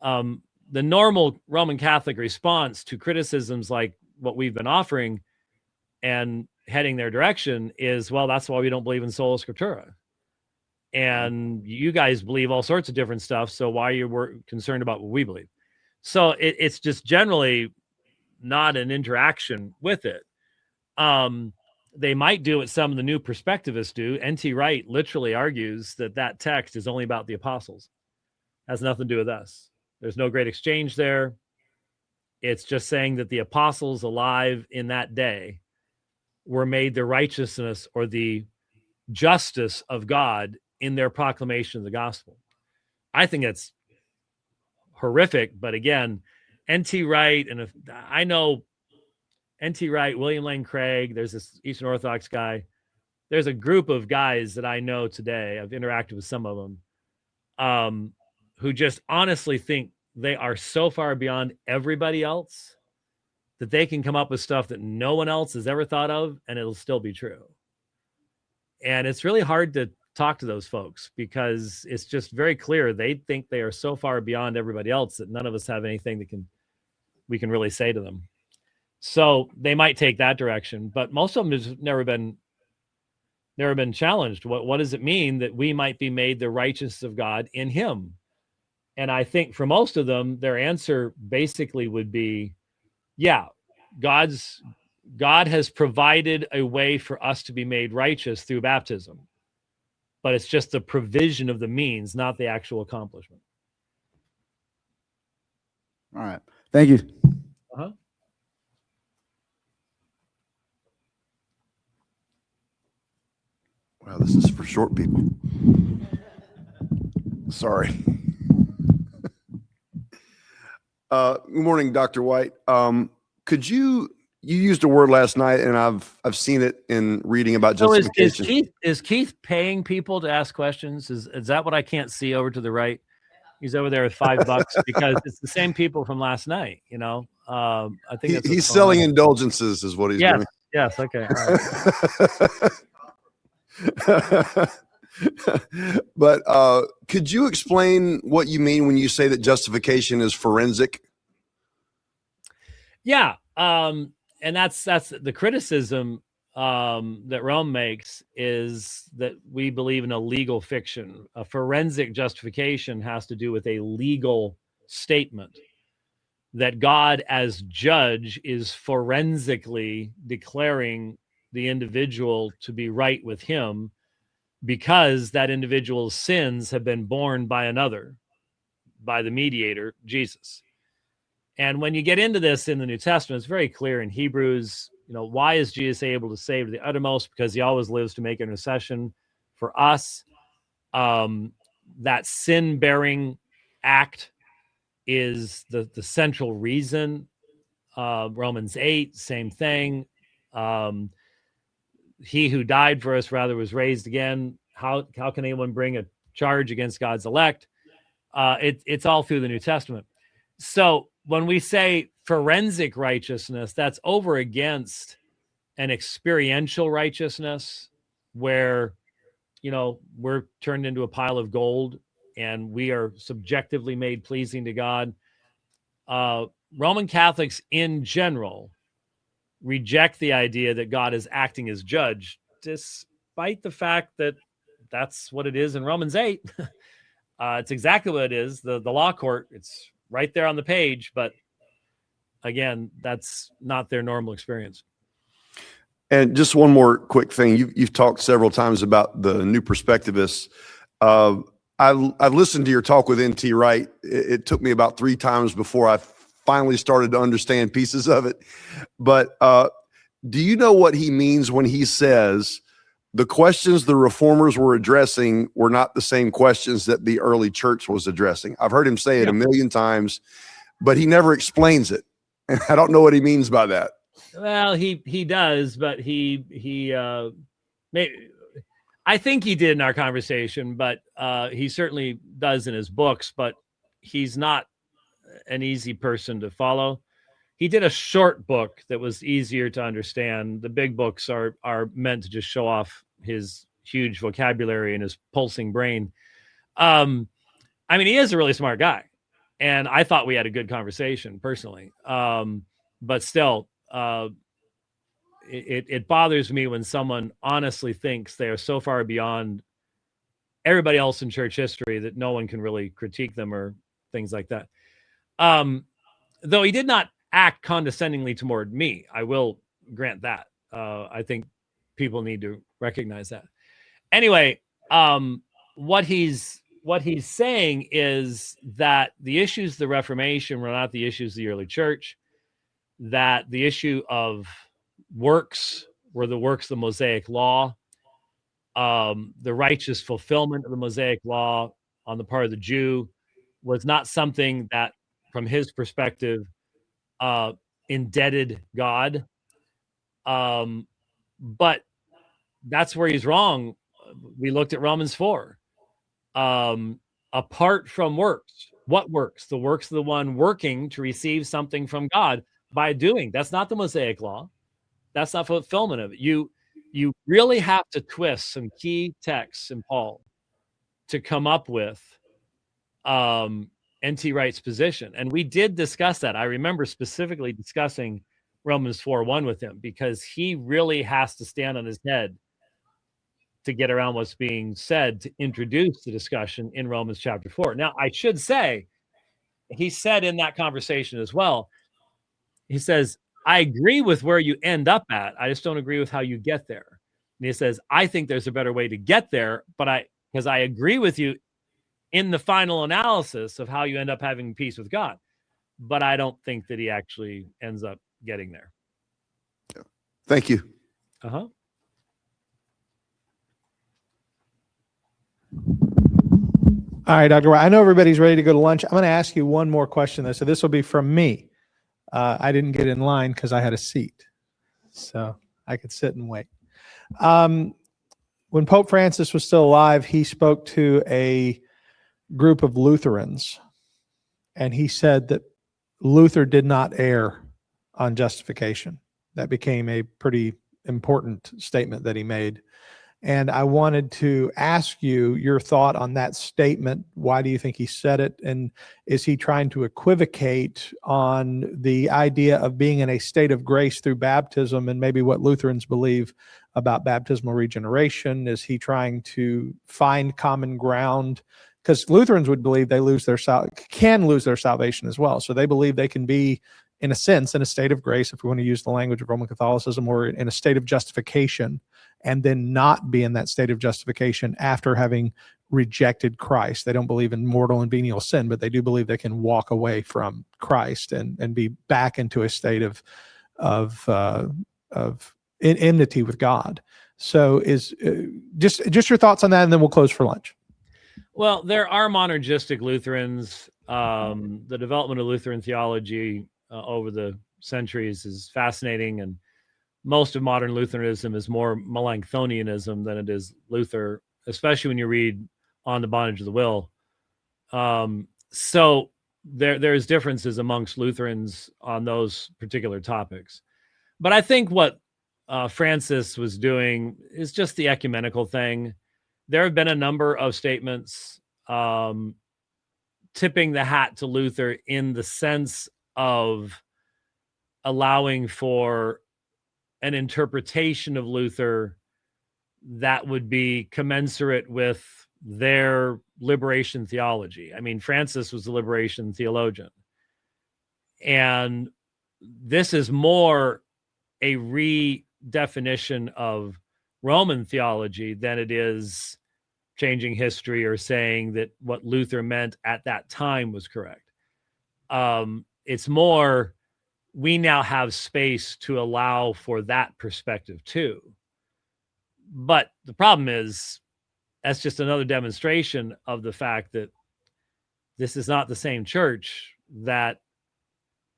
The normal Roman Catholic response to criticisms like what we've been offering and heading their direction is, well, that's why we don't believe in sola scriptura. And you guys believe all sorts of different stuff, so why you're concerned about what we believe? So it's just generally not an interaction with it. They might do what some of the new perspectivists do. N.T. Wright literally argues that text is only about the apostles. Has nothing to do with us. There's no great exchange there. It's just saying that the apostles alive in that day were made the righteousness or the justice of God in their proclamation of the gospel. I think it's horrific, but again, N.T. Wright, and I know N.T. Wright, William Lane Craig, there's this Eastern Orthodox guy. There's a group of guys that I know today, I've interacted with some of them, who just honestly think they are so far beyond everybody else that they can come up with stuff that no one else has ever thought of, and it'll still be true. And it's really hard to talk to those folks, because it's just very clear they think they are so far beyond everybody else that none of us have anything that we can really say to them. So they might take that direction, but most of them have never been challenged. What does it mean that we might be made the righteousness of God in him? And I think for most of them, their answer basically would be, yeah, God has provided a way for us to be made righteous through baptism, but it's just the provision of the means, not the actual accomplishment. All right. Thank you. Uh-huh. Wow, this is for short people. Sorry. Good morning, Dr. White. Could you used a word last night, and I've seen it in reading about So justification. is Keith paying people to ask questions? Is that what I can't see over to the right? He's over there with $5 because it's the same people from last night. You know, I think that's He's selling indulgences, is what he's doing. Yes. Okay. All right. But could you explain what you mean when you say that justification is forensic? Yeah. And that's the criticism that Rome makes, is that we believe in a legal fiction. A forensic justification has to do with a legal statement that God as judge is forensically declaring the individual to be right with him, because that individual's sins have been borne by another, by the mediator, Jesus. And when you get into this in the New Testament, it's very clear in Hebrews, why is Jesus able to save to the uttermost? Because he always lives to make intercession for us. That sin-bearing act is the central reason. Romans 8, same thing. He who died for us rather was raised again. How can anyone bring a charge against God's elect? It's all through the New Testament. So when we say forensic righteousness, that's over against an experiential righteousness where, we're turned into a pile of gold and we are subjectively made pleasing to God. Roman Catholics in general reject the idea that God is acting as judge, despite the fact that that's what it is in Romans 8. It's exactly what it is. The law court, it's right there on the page, but again, that's not their normal experience. And just one more quick thing. You've talked several times about the new perspectivists. I've listened to your talk with N.T. Wright. It took me about 3 times before I finally started to understand pieces of it. But do you know what he means when he says the questions the reformers were addressing were not the same questions that the early church was addressing? I've heard him say it a million times, but he never explains it. And I don't know what he means by that. Well, he does, but he maybe, I think he did in our conversation, but he certainly does in his books, but he's not an easy person to follow. He did a short book that was easier to understand. The big books are meant to just show off his huge vocabulary and his pulsing brain. I mean, he is a really smart guy, and I thought we had a good conversation personally. But still, it bothers me when someone honestly thinks they are so far beyond everybody else in church history that no one can really critique them or things like that. Though he did not act condescendingly toward me, I will grant that. I think people need to recognize that. Anyway, what he's saying is that the issues of the Reformation were not the issues of the early church, that the issue of works were the works of the Mosaic law, the righteous fulfillment of the Mosaic law on the part of the Jew was not something that, from his perspective, indebted God. But that's where he's wrong. We looked at Romans 4. Apart from works, what works? The works of the one working to receive something from God by doing. That's not the Mosaic law. That's not fulfillment of it. You really have to twist some key texts in Paul to come up with N.T. Wright's position. And we did discuss that. I remember specifically discussing Romans 4:1 with him, because he really has to stand on his head to get around what's being said to introduce the discussion in Romans chapter 4. Now, I should say, he said in that conversation as well, he says, I agree with where you end up at. I just don't agree with how you get there. And he says, I think there's a better way to get there, but because I agree with you in the final analysis of how you end up having peace with God. But I don't think that he actually ends up getting there. Thank you. All right, Dr. White, I know everybody's ready to go to lunch. I'm going to ask you one more question, though. So this will be from me. I didn't get in line because I had a seat, so I could sit and wait. When Pope Francis was still alive, he spoke to a group of Lutherans, and he said that Luther did not err on justification. That became a pretty important statement that he made. And I wanted to ask you your thought on that statement. Why do you think he said it? And is he trying to equivocate on the idea of being in a state of grace through baptism and maybe what Lutherans believe about baptismal regeneration? Is he trying to find common ground? Because Lutherans would believe they can lose their salvation as well. So they believe they can be, in a sense, in a state of grace, if we want to use the language of Roman Catholicism, or in a state of justification, and then not be in that state of justification after having rejected Christ. They don't believe in mortal and venial sin, but they do believe they can walk away from Christ and be back into a state of enmity with God. So is just your thoughts on that, and then we'll close for lunch. Well, there are monergistic Lutherans. The development of Lutheran theology over the centuries is fascinating, and most of modern Lutheranism is more Melanchthonianism than it is Luther, especially when you read On the Bondage of the Will. So there's differences amongst Lutherans on those particular topics. But I think what Francis was doing is just the ecumenical thing. There have been a number of statements tipping the hat to Luther in the sense of allowing for an interpretation of Luther that would be commensurate with their liberation theology. I mean, Francis was a liberation theologian. And this is more a redefinition of Roman theology than it is changing history or saying that what Luther meant at that time was correct. It's more, we now have space to allow for that perspective too. But the problem is, that's just another demonstration of the fact that this is not the same church that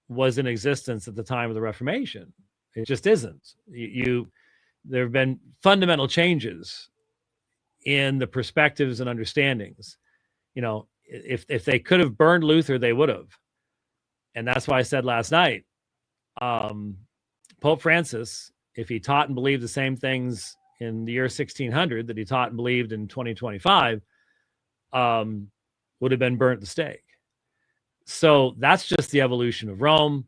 was in existence at the time of the Reformation. It just isn't. There have been fundamental changes in the perspectives and understandings. You know, if they could have burned Luther, they would have. And that's why I said last night, Pope Francis, if he taught and believed the same things in the year 1600 that he taught and believed in 2025, would have been burnt at the stake. So that's just the evolution of Rome,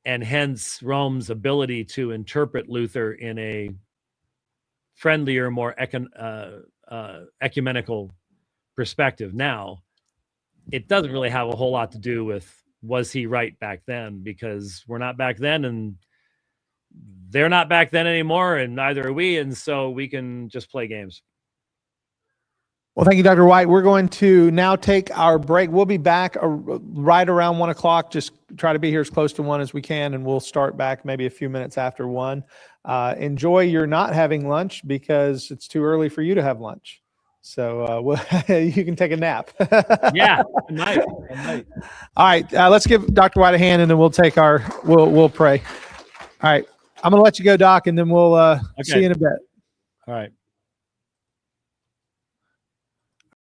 and hence Rome's ability to interpret Luther in a friendlier, more ecumenical perspective now. It doesn't really have a whole lot to do with was he right back then, because we're not back then and they're not back then anymore, and neither are we, and so we can just play games. Well, thank you, Dr. White. We're going to now take our break. We'll be back right around 1 o'clock. Just try to be here as close to 1 as we can, and we'll start back maybe a few minutes after 1. Enjoy your not having lunch, because it's too early for you to have lunch. So you can take a nap. Yeah, I might. All right, let's give Dr. White a hand, and then we'll take we'll pray. All right, I'm going to let you go, Doc, and then we'll see you in a bit. All right.